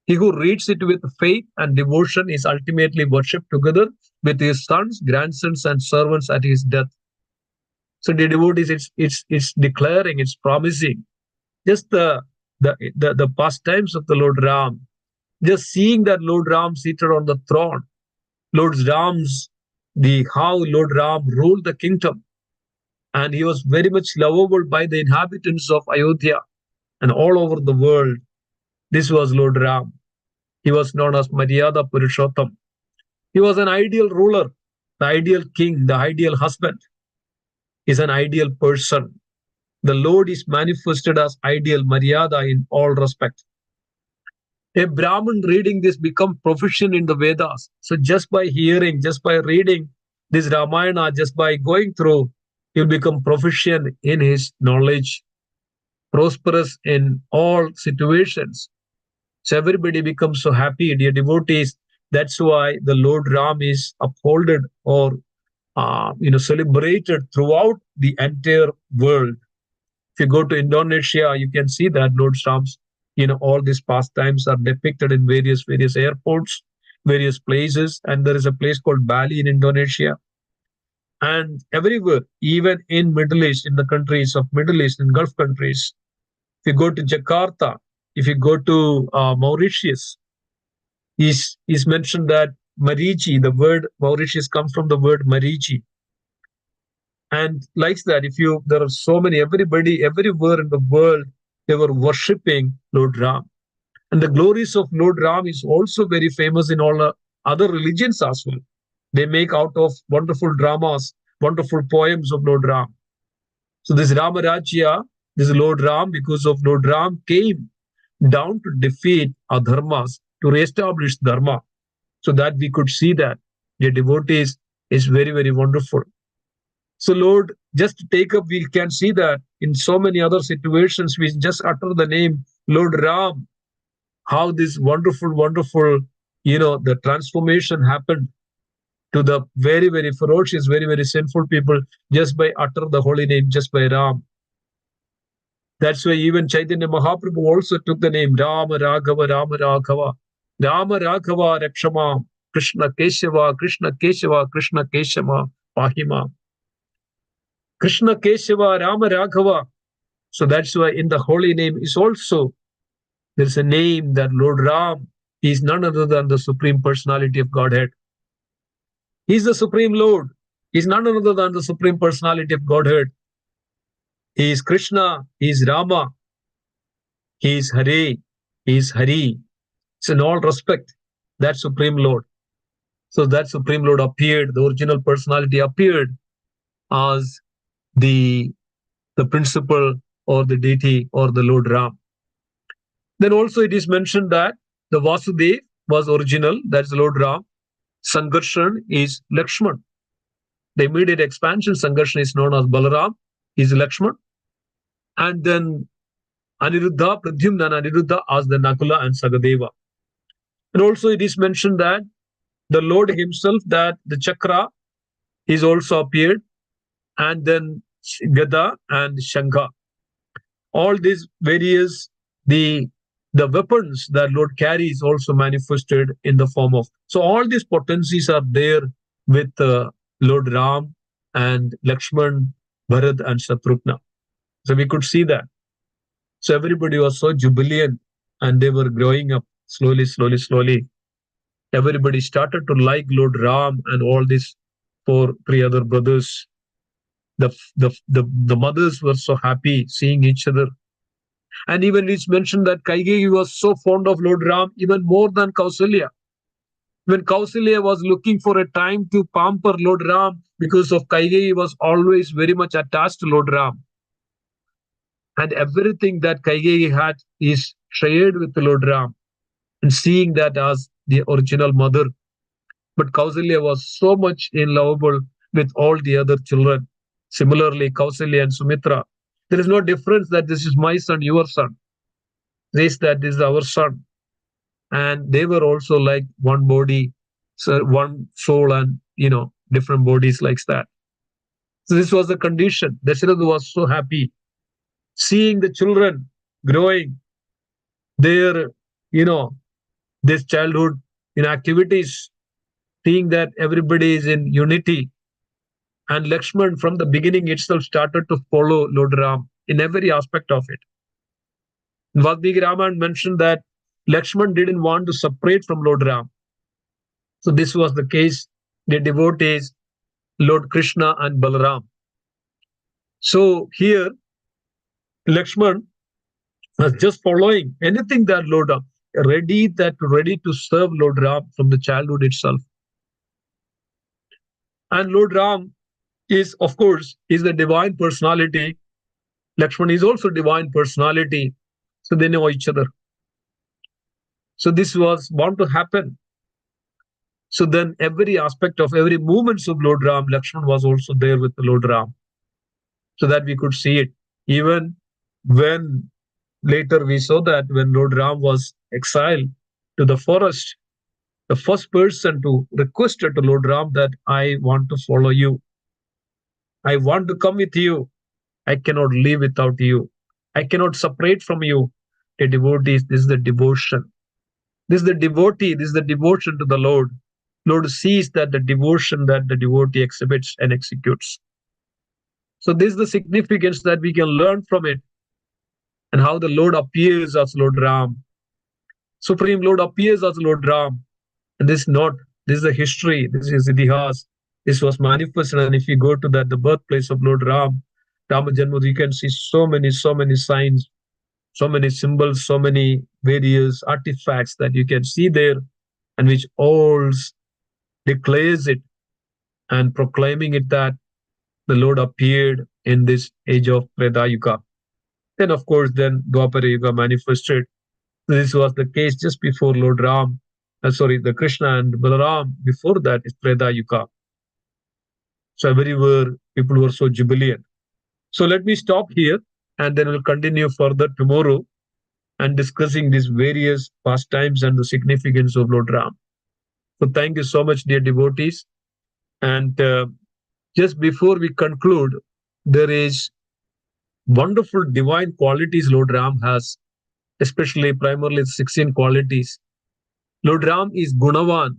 He who reads it with faith and devotion is ultimately worshipped together with his sons, grandsons, and servants at his death. So the devotees, it's declaring, it's promising. Just the pastimes of the Lord Ram, just seeing that Lord Ram seated on the throne, how Lord Ram ruled the kingdom, and he was very much lovable by the inhabitants of Ayodhya and all over the world. This was Lord Ram. He was known as Maryada Purushottam. He was an ideal ruler, the ideal king, the ideal husband. He's an ideal person. The Lord is manifested as ideal Maryada in all respects. A Brahmin reading this become proficient in the Vedas. So just by hearing, just by reading this Ramayana, just by going through, he'll become proficient in his knowledge, prosperous in all situations. So everybody becomes so happy, dear devotees. That's why the Lord Ram is upholded or celebrated throughout the entire world. If you go to Indonesia, you can see that Lord Ram's, all these pastimes are depicted in various airports, various places, and there is a place called Bali in Indonesia. And everywhere, even in Middle East, in the countries of Middle East, in Gulf countries, if you go to Jakarta, if you go to Mauritius, is mentioned that Marichi, the word Mauritius comes from the word Marichi. And like that, there are so many, everybody, everywhere in the world, they were worshipping Lord Ram. And the glories of Lord Ram is also very famous in all other religions as well. They make out of wonderful dramas, wonderful poems of Lord Ram. So this Ramarajya, this Lord Ram, because of Lord Ram, came down to defeat adharmas, to reestablish dharma, so that we could see that the devotees is very, very wonderful. So Lord, just to take up, we can see that in so many other situations, we just utter the name Lord Ram, how this wonderful, wonderful, the transformation happened to the very, very ferocious, very, very sinful people just by utter the holy name, just by Ram. That's why even Chaitanya Mahaprabhu also took the name Rama Raghava, Rama Raghava, Rama Raghava Rakshama, Krishna Keshava, Krishna Keshava, Krishna Keshava, Pahima. Krishna Keshava, Rama Raghava. So that's why in the holy name is also, there's a name that Lord Ram is none other than the Supreme Personality of Godhead. He's the Supreme Lord. He's none other than the Supreme Personality of Godhead. He is Krishna. He is Rama. He is Hare. He is Hari. So in all respect, that Supreme Lord. So that Supreme Lord appeared, the original personality appeared as the principle or the deity or the Lord Ram. Then also it is mentioned that the Vasudev was original, that's the Lord Ram. Sankarshan is Lakshman. The immediate expansion, Sankarshan is known as Balaram, is Lakshman. And then Aniruddha, Pradyumna and Aniruddha as the Nakula and Sagadeva. And also it is mentioned that the Lord himself, that the Chakra is also appeared, and then Gada and Shankha. All these various, the weapons that Lord carries also manifested in the form of. So all these potencies are there with Lord Ram and Lakshman, Bharat and Shatrugna. So we could see that. So everybody was so jubilant and they were growing up slowly, slowly, slowly. Everybody started to like Lord Ram and all these three other brothers. The mothers were so happy seeing each other. And even it's mentioned that Kaigeyi was so fond of Lord Ram, even more than Kausalya. When Kausalya was looking for a time to pamper Lord Ram, because of Kaigeyi was always very much attached to Lord Ram. And everything that Kaigeyi had is shared with Lord Ram, and seeing that as the original mother. But Kausalya was so much in lovable with all the other children. Similarly, Kausalya and Sumitra. There is no difference that this is my son, your son. This that this is our son. And they were also like one body, so one soul, and different bodies like that. So this was the condition. Dasharatha was so happy seeing the children growing their, this childhood activities, seeing that everybody is in unity. And Lakshman from the beginning itself started to follow Lord Ram in every aspect of it. Valmiki Ramayana mentioned that Lakshman didn't want to separate from Lord Ram. So this was the case, the devotees, Lord Krishna and Balaram. So here, Lakshman was just following anything that Lord Ram, ready to serve Lord Ram from the childhood itself. And Lord Ram is, of course, is the divine personality. Lakshman is also divine personality. So they know each other. So this was bound to happen. So then every aspect of every movements of Lord Ram, Lakshman was also there with the Lord Ram. So that we could see it. Even when later we saw that when Lord Ram was exiled to the forest, the first person to request to Lord Ram that I want to follow you. I want to come with you. I cannot live without you. I cannot separate from you. A devotee, this is the devotion. This is the devotee, this is the devotion to the Lord. Lord sees that the devotion that the devotee exhibits and executes. So this is the significance that we can learn from it, and how the Lord appears as Lord Ram. Supreme Lord appears as Lord Ram. And this is the history, this is Idihas. This was manifested, and if you go to that, the birthplace of Lord Ram, Rama Janma, you can see so many signs so many symbols, so many various artifacts that you can see there, and which all declares it and proclaiming it that the Lord appeared in this age of Treta Yuga. Then, of course, then Dwapara Yuga manifested. This was the case just before Lord Ram, sorry, the Krishna and Balaram. Before that is Treta Yuga. So everywhere people were so jubilant. So let me stop here, and then we'll continue further tomorrow and discussing these various pastimes and the significance of Lord Ram. So thank you so much, dear devotees. And just before we conclude, there is wonderful divine qualities Lord Ram has, especially primarily 16 qualities. Lord Ram is Gunavan,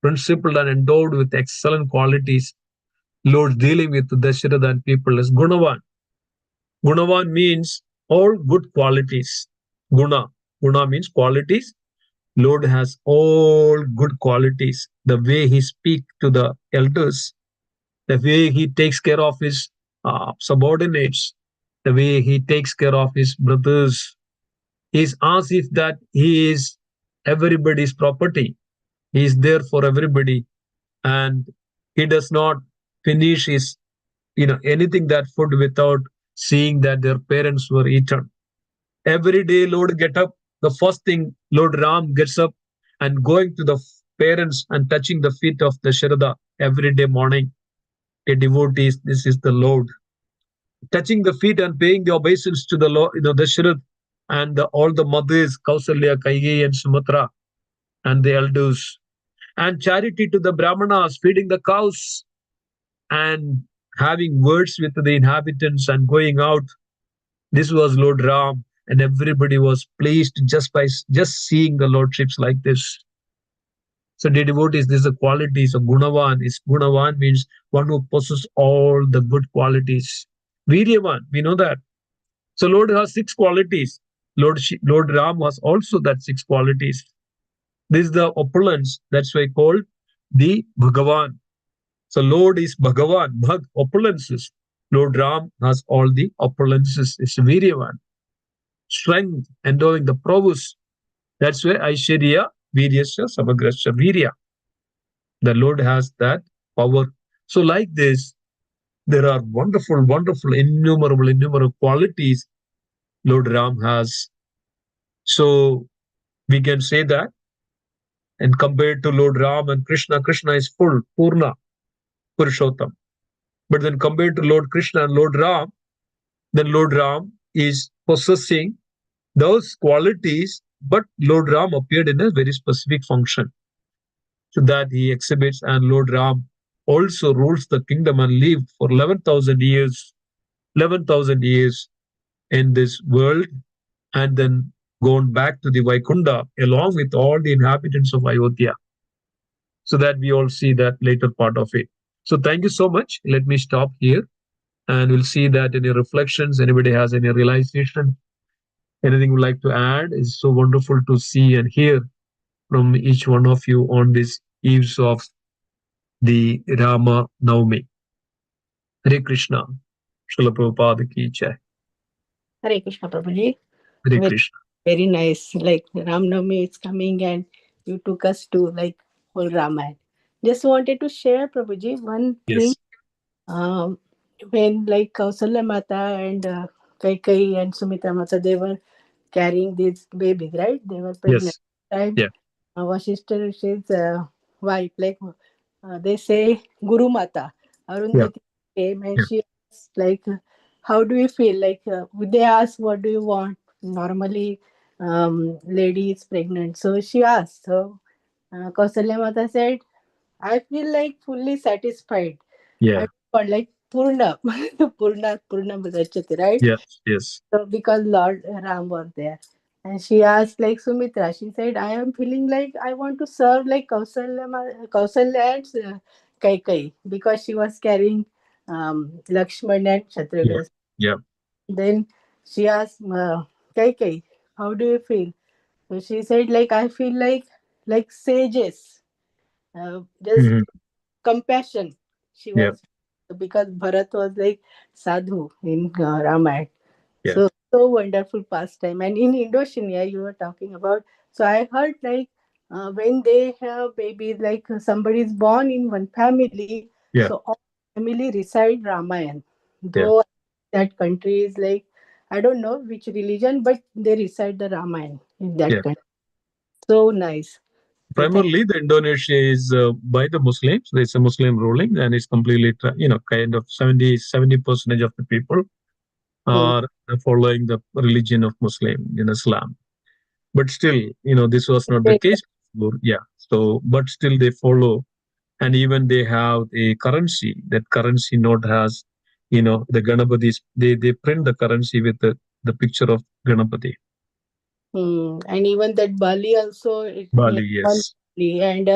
principled and endowed with excellent qualities. Lord dealing with Dasharatha and people is Gunavan. Gunavan means all good qualities. Guna. Guna means qualities. Lord has all good qualities. The way he speaks to the elders, the way he takes care of his subordinates, the way he takes care of his brothers, is as if that he is everybody's property. He is there for everybody, and he does not finish his anything that food without seeing that their parents were eaten. Every day, Lord get up. The first thing Lord Ram gets up and going to the parents and touching the feet of the Sharada every day morning. A devotee, this is the Lord touching the feet and paying the obeisance to the Lord, Dasharat and all the mothers, Kausalya, Kaikeyi, and Sumatra, and the elders, and charity to the Brahmanas, feeding the cows and having words with the inhabitants and going out. This was Lord Ram, and everybody was pleased just by just seeing the lordships like this. So, the devotees, this is a quality. So, Gunavan is Gunavan means one who possesses all the good qualities. Viryavan, we know that. So Lord has six qualities. Lord Ram has also that six qualities. This is the opulence. That's why called the Bhagavan. So Lord is Bhagavan. Opulences. Lord Ram has all the opulences. It's Viryavan. Strength, endowing the prowess. That's why Aishwarya, Viryasya, Samagrasya, Virya. The Lord has that power. So like this, there are wonderful, wonderful, innumerable qualities Lord Ram has. So we can say that, and compared to Lord Ram and Krishna, Krishna is full, Purna, Purushottam. But then compared to Lord Krishna and Lord Ram, then Lord Ram is possessing those qualities, but Lord Ram appeared in a very specific function. So that he exhibits, and Lord Ram also rules the kingdom and lived for 11,000 years, 11,000 years in this world, and then gone back to the Vaikunta along with all the inhabitants of Ayodhya. So that we all see that later part of it. So thank you so much. Let me stop here, and we'll see that any reflections, anybody has any realization, anything would like to add. It's so wonderful to see and hear from each one of you on this eves of the Rama Navami. Hare Krishna. Srila Prabhupada ki jai.
Hare Krishna, Prabhuji.
Hare
Very,
Krishna.
very nice. Like Ram Navami is coming and you took us to like whole Ramayana. Just wanted to share, Prabhuji, one thing.
Yes.
Um, when like Kausalya Mata and Kaikeyi and Sumitra Mata, they were carrying these babies, right? They were pregnant.
Yes.
Time
Yeah.
Vasishta Rishi's wife, like they say Guru Mata,
Yeah.
Arundhati came and
Yeah.
she asked, like, how do you feel? Like, they ask, what do you want? Normally, lady is pregnant. So she asked. So Kausalya Mata said, I feel like fully satisfied.
Yeah.
I want like Purna, Purna Bhagachati, right?
Yes. Yes.
So because Lord Ram was there. And she asked like Sumitra, she said, I am feeling like I want to serve like Kausalya and Kaikai because she was carrying Lakshman and
Yeah.
Shatrughan.
Yeah.
Then she asked Kaikai, how do you feel? So she said like I feel like sages, just
Mhm.
compassion. She
Yeah.
was because Bharat was like sadhu in Ramayana.
Yeah.
So wonderful pastime. And in Indonesia, you were talking about. So I heard like when they have babies, like somebody is born in one family,
Yeah.
so all family recite Ramayan.
Yeah.
Though that country is like, I don't know which religion, but they recite the Ramayan in that
Yeah.
country. So nice. So thank.
Primarily, the Indonesia is by the Muslims. It's a Muslim ruling, and it's completely, kind of 70% of the people
Hmm.
are following the religion of Muslim in Islam. But still, this was not the
Great.
case before. Yeah. So, but still they follow, and even they have a currency. That currency note has, the Ganapati. They print the currency with the picture of Ganapati.
And even that Bali also, it
Bali,
has one
yes.
Bali. And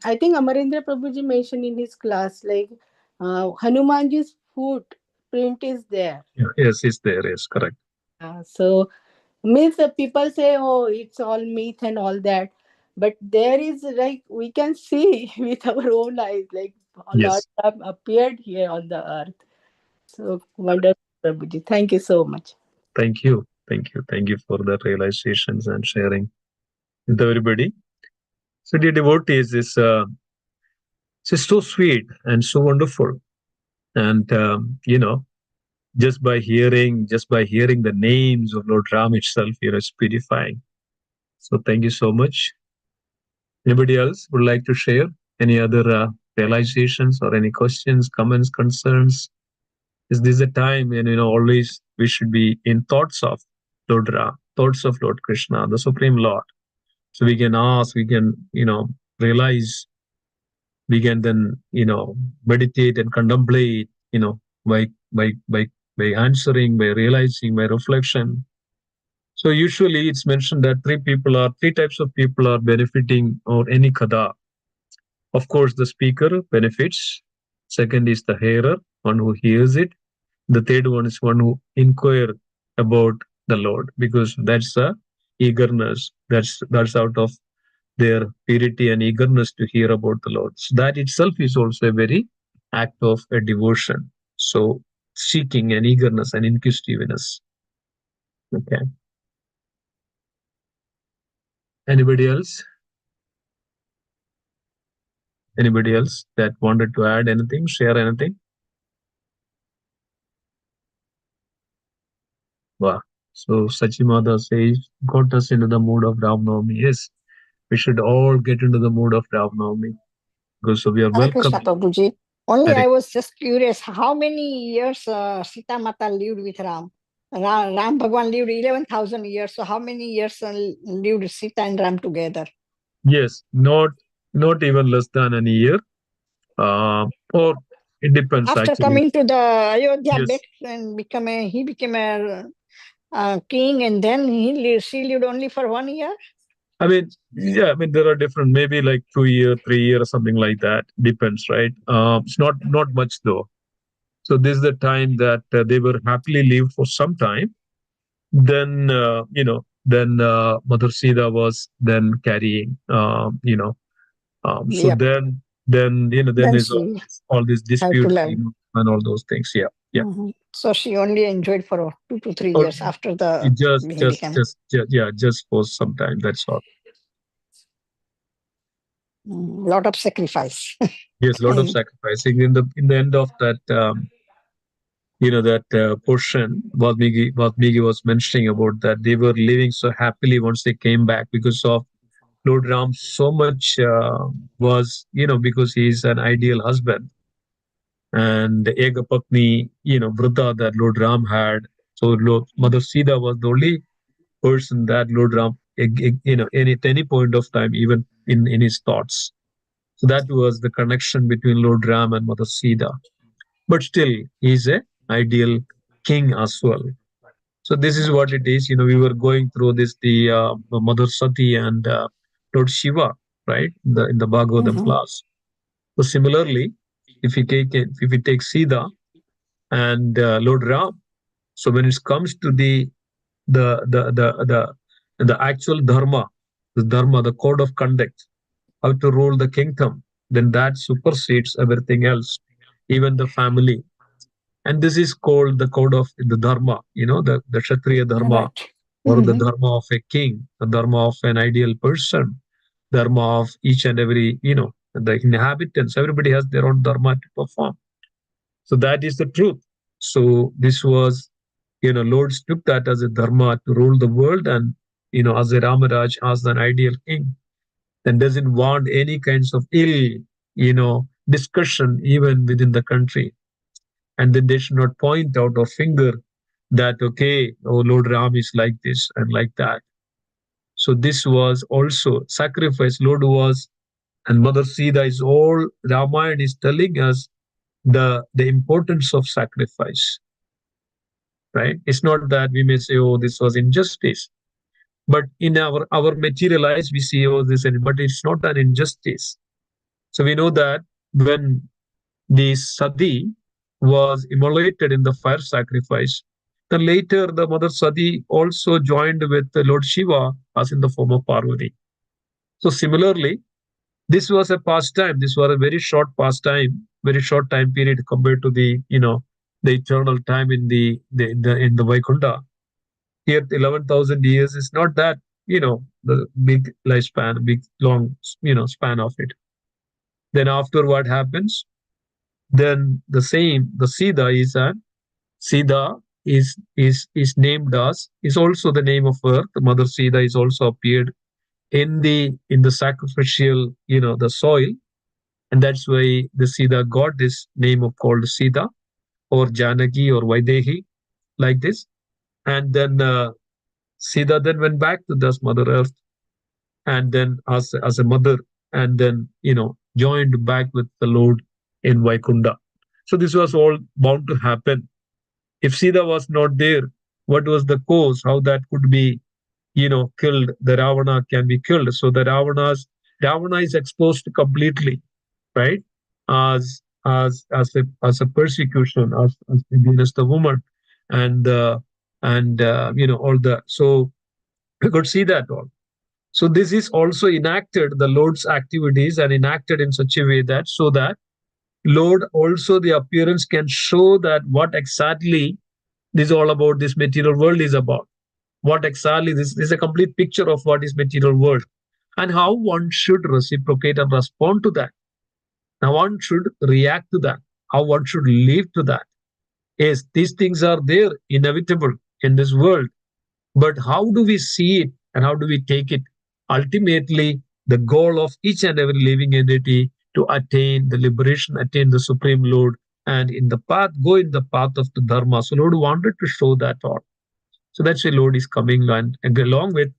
I think Amarendra Prabhuji mentioned in his class, like Hanumanji's footprint is there.
Yeah. Yes, it's there. Yes, correct.
So means the people say, oh, it's all myth and all that, but there is like we can see with our own eyes, like a lot
Yes.
have appeared here on the earth. So wonderful, Prabhuji. Thank you so much.
Thank you. Thank you. Thank you for the realizations and sharing with everybody. So, dear devotees, it's so sweet and so wonderful. And, just by hearing the names of Lord Ram itself, it's purifying. So, thank you so much. Anybody else would like to share any other realizations or any questions, comments, concerns? Is this a time when, always we should be in thoughts of Lord Ram, thoughts of Lord Krishna, the Supreme Lord? So we can ask, we can, realize, we can then, meditate and contemplate, by by by by answering, by realizing, by reflection. So usually it's mentioned that three types of people are benefiting or any kada. Of course, the speaker benefits. Second is the hearer, one who hears it. The third one is one who inquire about the Lord, because that's the eagerness. That's out of their purity and eagerness to hear about the Lord. So that itself is also a very act of a devotion. So seeking and eagerness and inquisitiveness. Okay. Anybody else? Anybody else that wanted to add anything, share anything? Wow. So Sachimada says, got us into the mood of Ram Navami. Yes, we should all get into the mood of Ram Navami, because so we are
Hare Krishna,
welcoming.
Prabhuji. Only
Hare.
I was just curious, how many years Sita Mata lived with Ram? Ram Bhagwan lived 11,000 years. So how many years lived Sita and Ram together?
Yes, not even less than a year. Or it depends
After
actually.
coming to the Ayodhya
Yes.
and he became a king, and then she lived only for 1 year.
I mean, yeah, I mean, there are different, maybe like 2 year, 3 year, or something like that. Depends, right? It's not much though. So this is the time that they were happily lived for some time. Then Mother Sita was then carrying, so
Yep.
then
Then
there's
she
all these
had to
disputes,
learn.
and all those things. Yeah, yeah.
So she only enjoyed for 2 to 3
Or
years after
it
he became.
yeah, just for some time. That's all.
Lot of sacrifice.
Yes, a lot of
And
sacrificing in the end of that. That portion Valmiki was mentioning about that they were living so happily once they came back, because of Lord Ram so much was, because he is an ideal husband, and the Ega Patni, Vrata that Lord Ram had. So Mother Sita was the only person that Lord Ram, at any point of time, even in his thoughts. So that was the connection between Lord Ram and Mother Sita. But still, he's a ideal king as well. So this is what it is. We were going through this, the Mother Sati and Lord Shiva, right? In the Bhagavatam
mhm.
class. So similarly, if we take Sita and Lord Ram, so when it comes to the actual dharma, the code of conduct, how to rule the kingdom, then that supersedes everything else, even the family. And this is called the code of the dharma, the Kshatriya dharma,
Right.
or the
Mhm.
dharma of a king, the dharma of an ideal person, dharma of each and every, the inhabitants. Everybody has their own dharma to perform. So that is the truth. So this was, Lord took that as a dharma to rule the world, and, as a Ramaraj, as an ideal king, and doesn't want any kinds of ill, discussion even within the country. And then they should not point out or finger that, okay, oh, Lord Ram is like this and like that. So this was also sacrifice. Lord was, and Mother Sita is all Ramayana is telling us the importance of sacrifice, right? It's not that we may say, oh, this was injustice, but in our material eyes we see, oh, this, but it's not an injustice. So we know that when the Sati was immolated in the fire sacrifice, then later the Mother Sati also joined with the Lord Shiva as in the form of Parvati. So similarly, this was a pastime. This was a very short pastime, very short time period compared to the eternal time in the Vaikuntha. Here, 11,000 years is not that the big lifespan, big long span of it. Then after what happens? Then the Sida is named as, is also the name of her. The Mother Sida is also appeared in the sacrificial, the soil, and that's why the Sida got this name of called Sida or Janaki or Vaidehi, like this. And then Sida then went back to this Mother Earth, and then as a mother, and then joined back with the Lord in Vaikunda. So this was all bound to happen. If Sita was not there, what was the cause? How that could be, killed? The Ravana can be killed. So the Ravana is exposed completely, right? As a persecution, as against the woman, and all the, so we could see that all. So this is also enacted, the Lord's activities and enacted in such a way that, so that Lord also the appearance can show that what exactly this all about, this material world is about. What exactly this is a complete picture of what is material world, and how one should reciprocate and respond to that. Now one should react to that. How one should live to that. Yes, these things are there, inevitable in this world. But how do we see it and how do we take it? Ultimately, the goal of each and every living entity to attain the liberation, attain the Supreme Lord, and in the path, go in the path of the Dharma. So Lord wanted to show that all. So that's why Lord is coming, and along with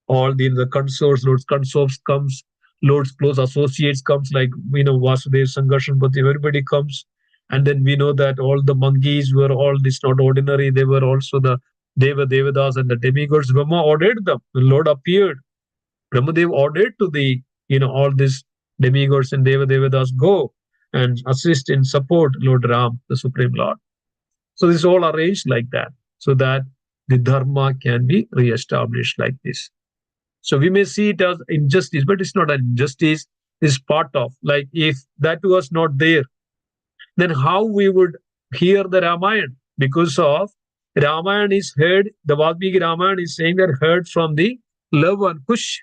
all the consorts, Lord's consorts comes, Lord's close associates comes, like Vasudev, Sankarshan, but everybody comes. And then we know that all the monkeys were all this not ordinary, they were also the Devadas and the demigods. Brahma ordered them. The Lord appeared. Brahmadev ordered to the all these demigods and Devadas, go and assist and support Lord Ram, the Supreme Lord. So this is all arranged like that, so that the dharma can be re-established like this. So we may see it as injustice, but it's not an injustice. It's part of, like, if that was not there, then how we would hear the Ramayana? Because of Ramayana is heard, the Valmiki Ramayana is saying that heard from the Lav and Kush,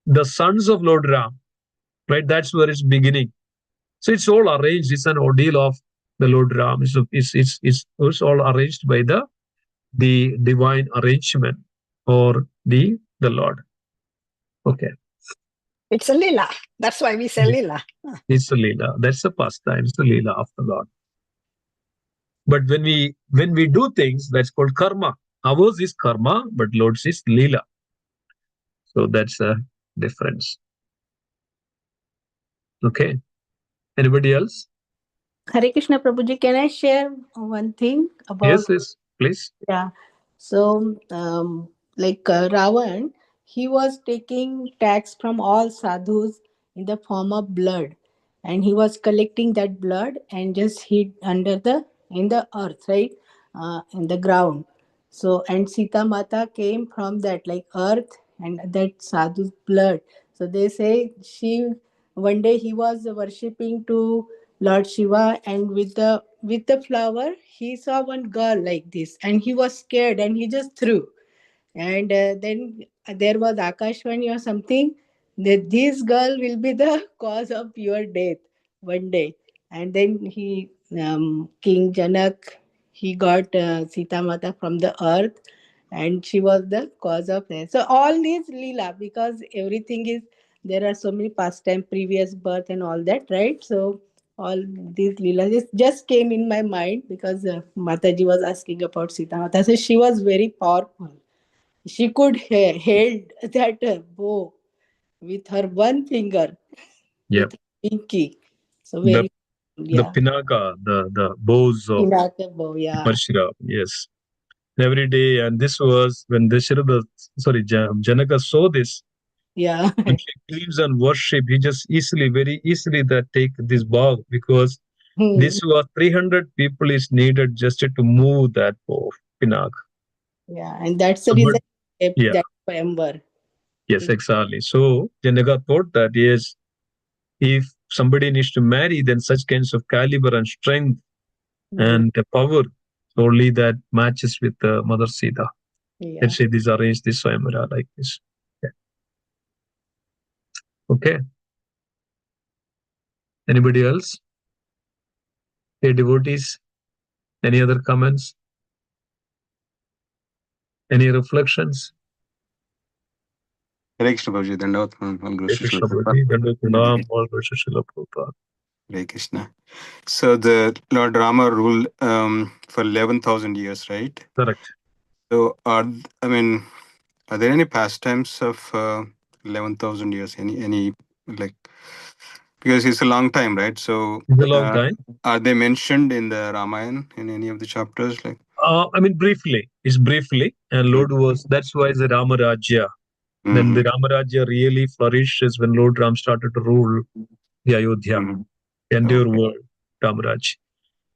the sons of Lord Ram, right? That's where it's beginning. So it's all arranged. It's an ordeal of the Lord Ram. It's all arranged by the divine arrangement, or the Lord. Okay.
It's a lila. That's why we say lila.
It's a Leela. That's the pastime. It's the Leela of the Lord. But when we do things, that's called karma. Ours is karma, but Lord's is Leela. So that's a difference. Okay. Anybody else?
Hare Krishna Prabhuji, can I share one thing about?
Yes, please.
Yeah. So, like Ravan, he was taking tax from all sadhus in the form of blood, and he was collecting that blood and just hid under in the earth, right, in the ground. So, and Sita Mata came from that, like earth and that sadhu's blood. So they say she one day he was worshipping to Lord Shiva, and with the flower, he saw one girl like this, and he was scared, and he just threw. And then there was Akashvani or something, that this girl will be the cause of your death one day. And then King Janak, he got Sita Mata from the earth, and she was the cause of death. So all these lila, because everything is, there are so many pastime, previous birth and all that, right? So all these leelas just came in my mind because Mataji was asking about Sita Mata. So she was very powerful. She could held that bow with her one finger,
Yeah.
with her pinky. So
The
very,
the
yeah.
pinaka, the bows of
Pinaka bow, yeah.
Parshurama. Yes. Every day, and this was when Janaka saw this.
Yeah.
If he believes on worship, he just very easily that take this bow, because this was 300 people is needed just to move that bow, Pinaka.
Yeah. And that's the
So, but
reason he kept
yeah,
that ember.
yes, exactly. So Janaka thought that yes, if somebody needs to marry, then such kinds of caliber and strength and the power only that matches with Mother Sita.
Yeah.
Let's say this arrange this Swayamvara like this. Yeah. Okay. Anybody else? Hey, devotees? Any other comments? Any reflections?
Hare Krishna Prabhuji, Dandavat, all Guru
Hare
Shri
Krishna
Prabhupada.
Bhakti, Dandavat Pranam, all Guru Srila Prabhupada.
Hare Krishna. So the Lord Rama ruled for 11,000 years, right?
Correct.
So are there any pastimes of 11,000 years? Any like, because it's a long time, right? So
It's a long time.
are they mentioned in the Ramayana in any of the chapters? Like,
Briefly. It's briefly. And Lord was, that's why the Rama Rajya. Then the Rama Rajya really flourishes when Lord Ram started to rule the Ayodhya, entire world, Ramaraj.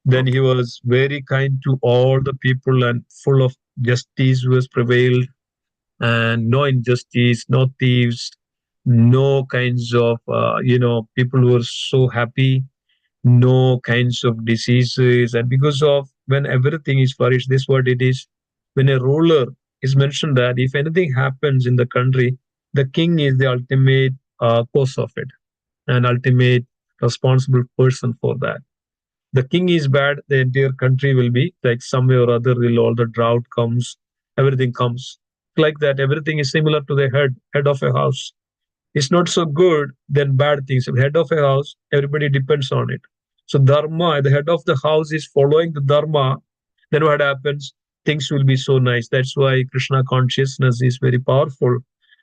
Then he was very kind to all the people and full of justice was prevailed, and no injustice, no thieves, no kinds of, people were so happy, no kinds of diseases. And because of when everything is flourished, this what it is. When a ruler is mentioned that if anything happens in the country, the king is the ultimate cause of it and ultimate responsible person for that. The king is bad, the entire country will be like some way or other will all the drought comes, everything comes like that. Everything is similar to the head of a house. It's not so good, then bad things. The head of a house, everybody depends on it. So dharma, the head of the house is following the dharma, then what happens? Things will be so nice. That's why Krishna consciousness is very powerful.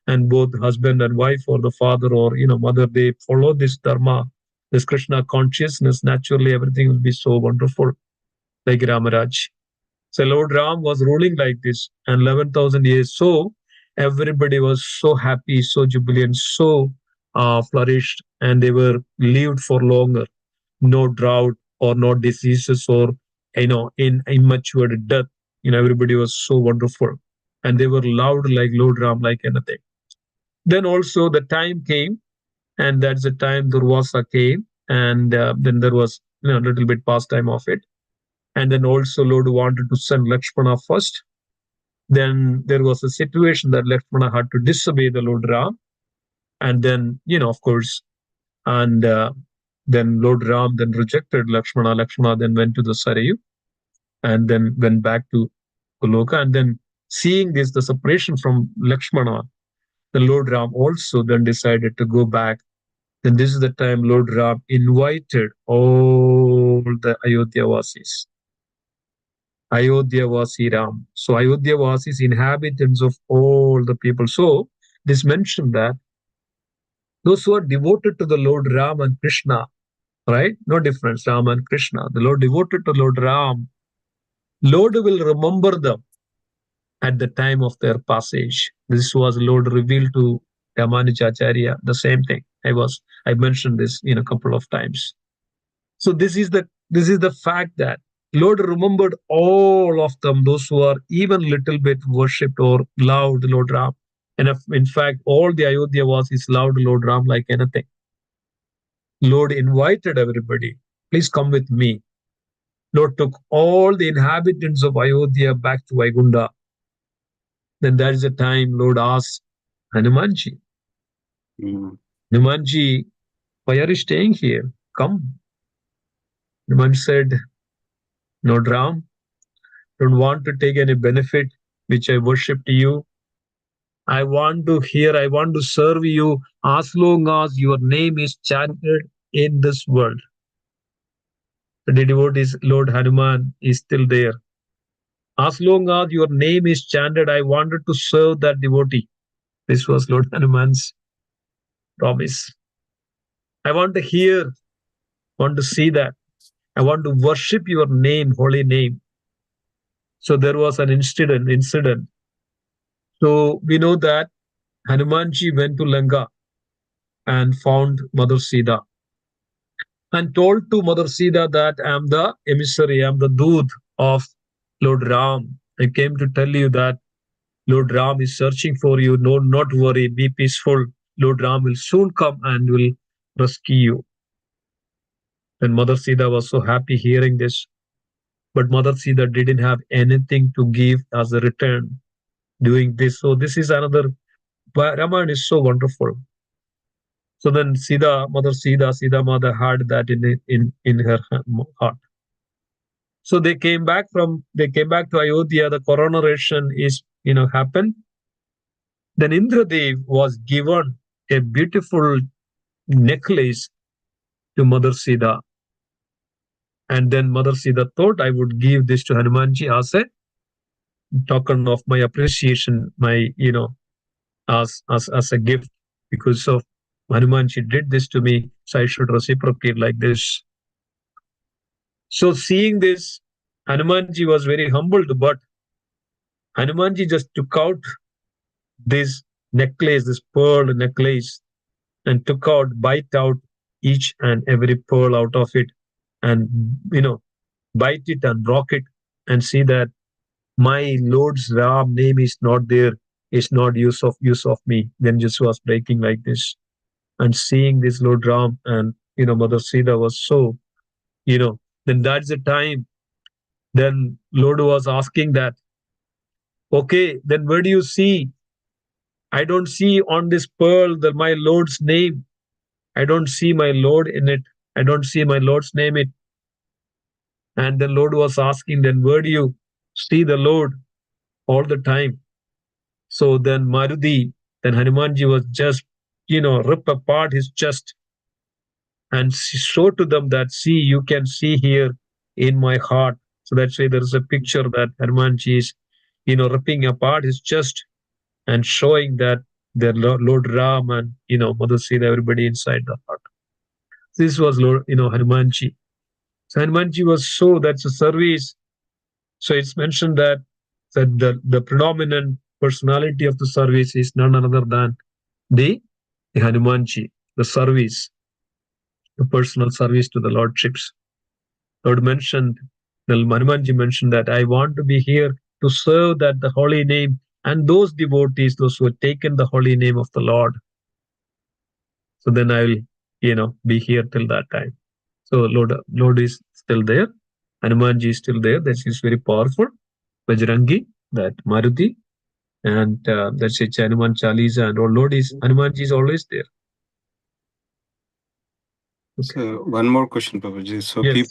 And both husband and wife or the father or mother, they follow this dharma, this Krishna consciousness. Naturally, everything will be so wonderful, like Ramaraj. So Lord Ram was ruling like this, and 11,000 years. So everybody was so happy, so jubilant, so flourished, and they were lived for longer. No drought or no diseases or in immature death. Everybody was so wonderful, and they were loved like Lord Ram, like anything. Then also the time came, and that's the time Durvasa came, and then there was a little bit past time of it. And then also Lord wanted to send Lakshmana first. Then there was a situation that Lakshmana had to disobey the Lord Ram. And then, of course, and then Lord Ram then rejected Lakshmana. Lakshmana then went to the Sarayu and then went back to Goloka. And then seeing this, the separation from Lakshmana, the Lord Ram also then decided to go back. Then this is the time Lord Ram invited all the Ayodhya Vasis. Ayodhya Vasi Ram. So Ayodhya Vasis, inhabitants of all the people. So this mentioned that those who are devoted to the Lord Ram and Krishna, right? No difference, Ram and Krishna. The Lord devoted to Lord Ram, Lord will remember them at the time of their passage. This was Lord revealed to Ramanujacharya, the same thing. I mentioned this in a couple of times. So this is the fact that Lord remembered all of them, those who are even little bit worshipped or loved Lord Ram. And in fact, all the Ayodhya Vasis loved Lord Ram like anything. Lord invited everybody. please come with me. Lord took all the inhabitants of Ayodhya back to Vaikunta. Then that is the time Lord asked Hanumanji,
Mm.
Hanumanji, why are you staying here? Come. Hanuman said, Lord Ram, don't want to take any benefit which I worship to you. I want to hear, I want to serve you as long as your name is chanted in this world. The devotee Lord Hanuman is still there. As long as your name is chanted, I wanted to serve that devotee. This was Lord Hanuman's promise. I want to hear, want to see that. I want to worship your name, holy name. So there was an incident. So we know that Hanumanji went to Lanka and found Mother Sita and told to Mother Sita that I am the emissary, I am the dood of Lord Ram. I came to tell you that Lord Ram is searching for you. No, not worry, be peaceful. Lord Ram will soon come and will rescue you. And Mother Sita was so happy hearing this. But Mother Sita didn't have anything to give as a return doing this. So this is another, Ramayana is so wonderful. So then Sita mother had that in her heart. So they came back to Ayodhya. The coronation is happened. Then Indradev was given a beautiful necklace to Mother Sita. And then Mother Sita thought I would give this to Hanumanji as a token of my appreciation, my as a gift because of Hanumanji did this to me, so I should reciprocate like this. So seeing this, Hanumanji was very humbled, but Hanumanji just took out this necklace, this pearl necklace, and took out, bite out each and every pearl out of it, and bite it and broke it, and see that my Lord's Ram name is not there, is not use of me. Then just was breaking like this, and seeing this Lord Ram and Mother Sita was so then that's the time. Then Lord was asking that, okay, then where do you see? I don't see on this pearl my Lord's name. I don't see my Lord in it. I don't see my Lord's name it. And the Lord was asking, then where do you see the Lord all the time? So then Maruti, then Hanumanji was just, rip apart his chest and show to them that, see, you can see here in my heart. So that's why there's a picture that Hanumanji is, ripping apart his chest and showing that the Lord Ram and, Mother Sita, everybody inside the heart. This was Lord, Hanumanji. So Hanumanji was so, that's a service. So it's mentioned that the predominant personality of the service is none other than the Hanumanji, the service, the personal service to the Lordships. Lord mentioned, the Hanumanji mentioned that I want to be here to serve that the holy name and those devotees, those who have taken the holy name of the Lord. So then I will, be here till that time. So Lord is still there. Hanumanji is still there. That is very powerful. Bajrangi, that Maruti, and that's it, Hanuman Chalisa, and all Lord is Hanumanji is always there. Okay.
So one more question, Babaji. So
Yes.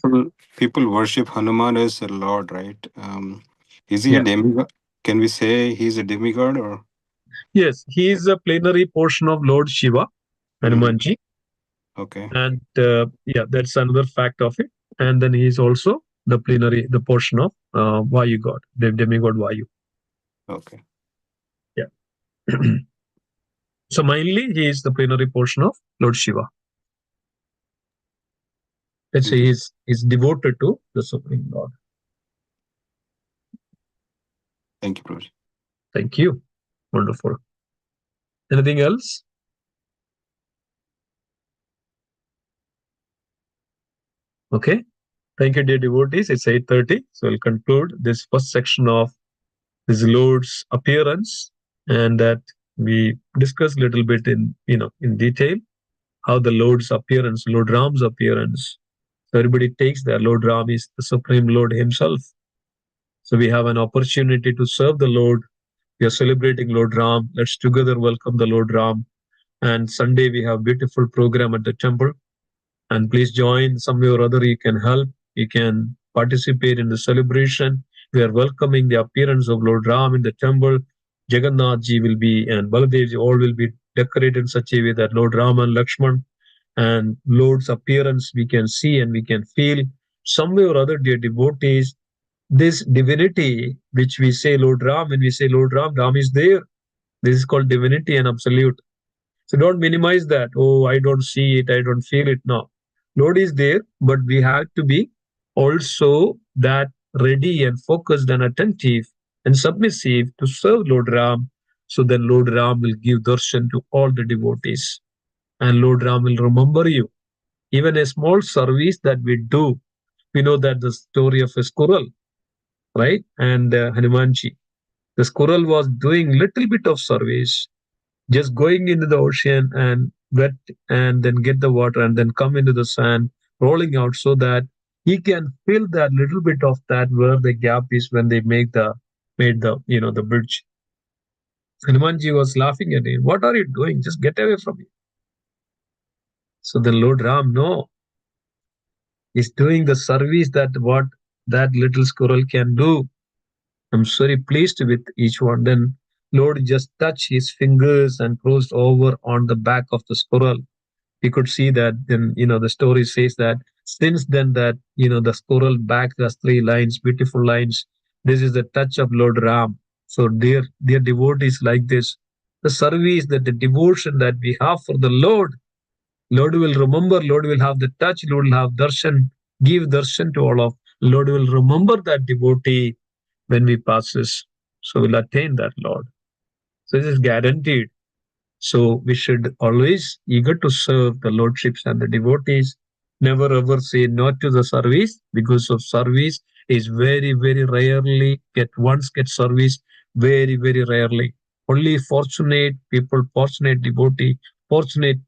people worship Hanuman as a lord, right? Is he a
Yeah.
demigod? Can we say he's a demigod or?
Yes, he is a plenary portion of Lord Shiva, Hanumanji,
Okay.
and yeah, that's another fact of it. And then he is also the portion of Vayu god, the demigod Vayu.
Okay.
Yeah. So mainly he is the plenary portion of Lord Shiva. Let's say he's devoted to the Supreme Lord.
Thank you, Prabhuji.
Thank you. Wonderful. Anything else? Okay. Thank you, dear devotees. It's 8:30. So we'll conclude this first section of this Lord's appearance, and that we discuss a little bit in detail how the Lord's appearance, Lord Ram's appearance. Everybody takes that. Lord Ram is the Supreme Lord Himself. So we have an opportunity to serve the Lord. We are celebrating Lord Ram. Let's together welcome the Lord Ram. And Sunday we have beautiful program at the temple. And please join some way or other. You can help. You can participate in the celebration. We are welcoming the appearance of Lord Ram in the temple. Jagannath ji will be and Baladev ji all will be decorated in such a way that Lord Ram and Lakshman and Lord's appearance we can see and we can feel. Some way or other, dear devotees, this divinity which we say Lord Ram, when we say Lord Ram, Ram is there. This is called divinity and absolute. So don't minimize that. Oh, I don't see it, I don't feel it. No. Lord is there, but we have to be also that ready and focused and attentive and submissive to serve Lord Ram. So then Lord Ram will give darshan to all the devotees. And Lord Ram will remember you. Even a small service that we do, we know that the story of a squirrel, right? And Hanumanji. The squirrel was doing little bit of service, just going into the ocean and wet and then get the water and then come into the sand, rolling out so that he can fill that little bit of that where the gap is when they made the the bridge. Hanumanji was laughing at him. What are you doing? Just get away from me. So the Lord Ram, no, is doing the service that what that little squirrel can do. I'm very pleased with each one. Then Lord just touched his fingers and crossed over on the back of the squirrel. We could see that then, the story says that since then that, the squirrel back has three lines, beautiful lines. This is the touch of Lord Ram. So dear devotees like this, the service that the devotion that we have for the Lord will remember, Lord will have the touch, Lord will have darshan, give darshan to all of. Lord will remember that devotee when we passes. So we'll attain that Lord. So this is guaranteed. So we should always eager to serve the lordships and the devotees. Never ever say no to the service, because of service is very rarely get service, very rarely. Only fortunate people, fortunate devotee, fortunate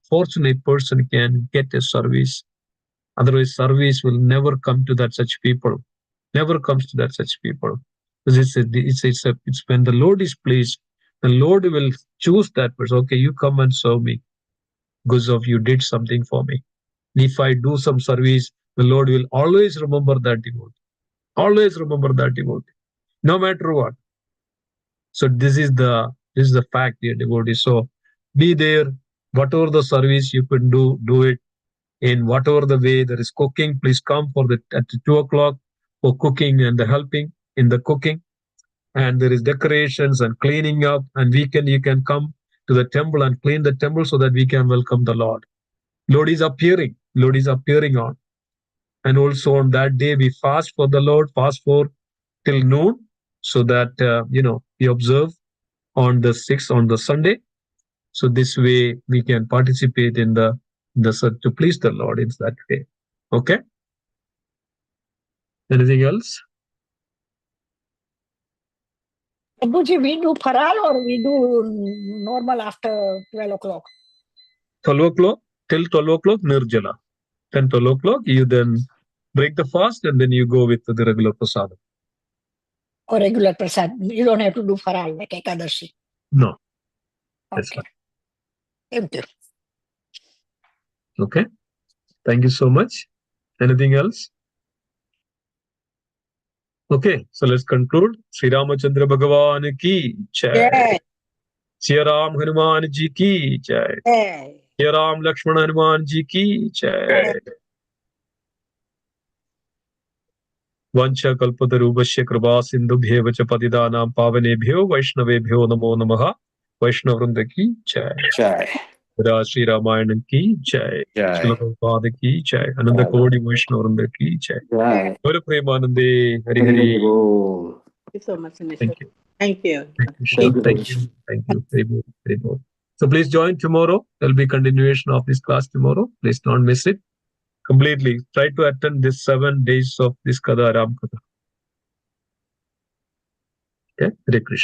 person can get a service. Otherwise, service will never come to that such people. Never comes to that such people. Because it's when the Lord is pleased, the Lord will choose that person. Okay, you come and serve me because of you did something for me. If I do some service, the Lord will always remember that devotee. Always remember that devotee, no matter what. So this is the fact, dear devotee. So be there, whatever the service you can do it in whatever the way. There is cooking, please come for the at 2 o'clock for cooking and the helping in the cooking. And there is decorations and cleaning up. And weekend you can come to the temple and clean the temple so that we can welcome the Lord. Lord is appearing. Lord is appearing on. And also on that day we fast for the Lord, fast for till noon, so that we observe on the 6th on the Sunday. So this way we can participate in the to please the Lord in that way. Okay. Anything else?
Prabhuji, we do Faral or we do normal after 12 o'clock?
12 o'clock till 12 o'clock Nirjala. Then 12 o'clock you then break the fast and then you go with the regular prasadam.
Or regular prasad. You don't have to do Faral like Ekadashi.
No. That's
Okay.
fine.
Thank you.
Okay. Thank you so much. Anything else? Okay, so let's conclude. Sri Ramachandra Bhagavan ki jai.
Yay.
Sri Ram Hanuman ji ki jai.
Yay.
Sri Ram Lakshman Hanuman ji ki jai. Vancha kalpatarubhasya kripa sindhubhyev cha patidanam pavanebhyo vaishnavebhyo namo namaha. Vaishnavrinda ki jai.
Jai.
Shri Ramayana ki jai.
Jai.
Srila Prabhupada ki jai. Ananda
Jai.
Kodi Vaishnavrinda ki jai.
Jai.
Gaura Premanande Hari
Hari
Hari.
Bol.
Thank you so much, Simhesvara.
Thank you.
Thank you.
Thank you, Shiva. Thank you. Thank you. Very good. Very good. So please join tomorrow. There'll be continuation of this class tomorrow. Please don't miss it. Completely. Try to attend this 7 days of this Katha Ram Katha. Okay? Hare Krishna.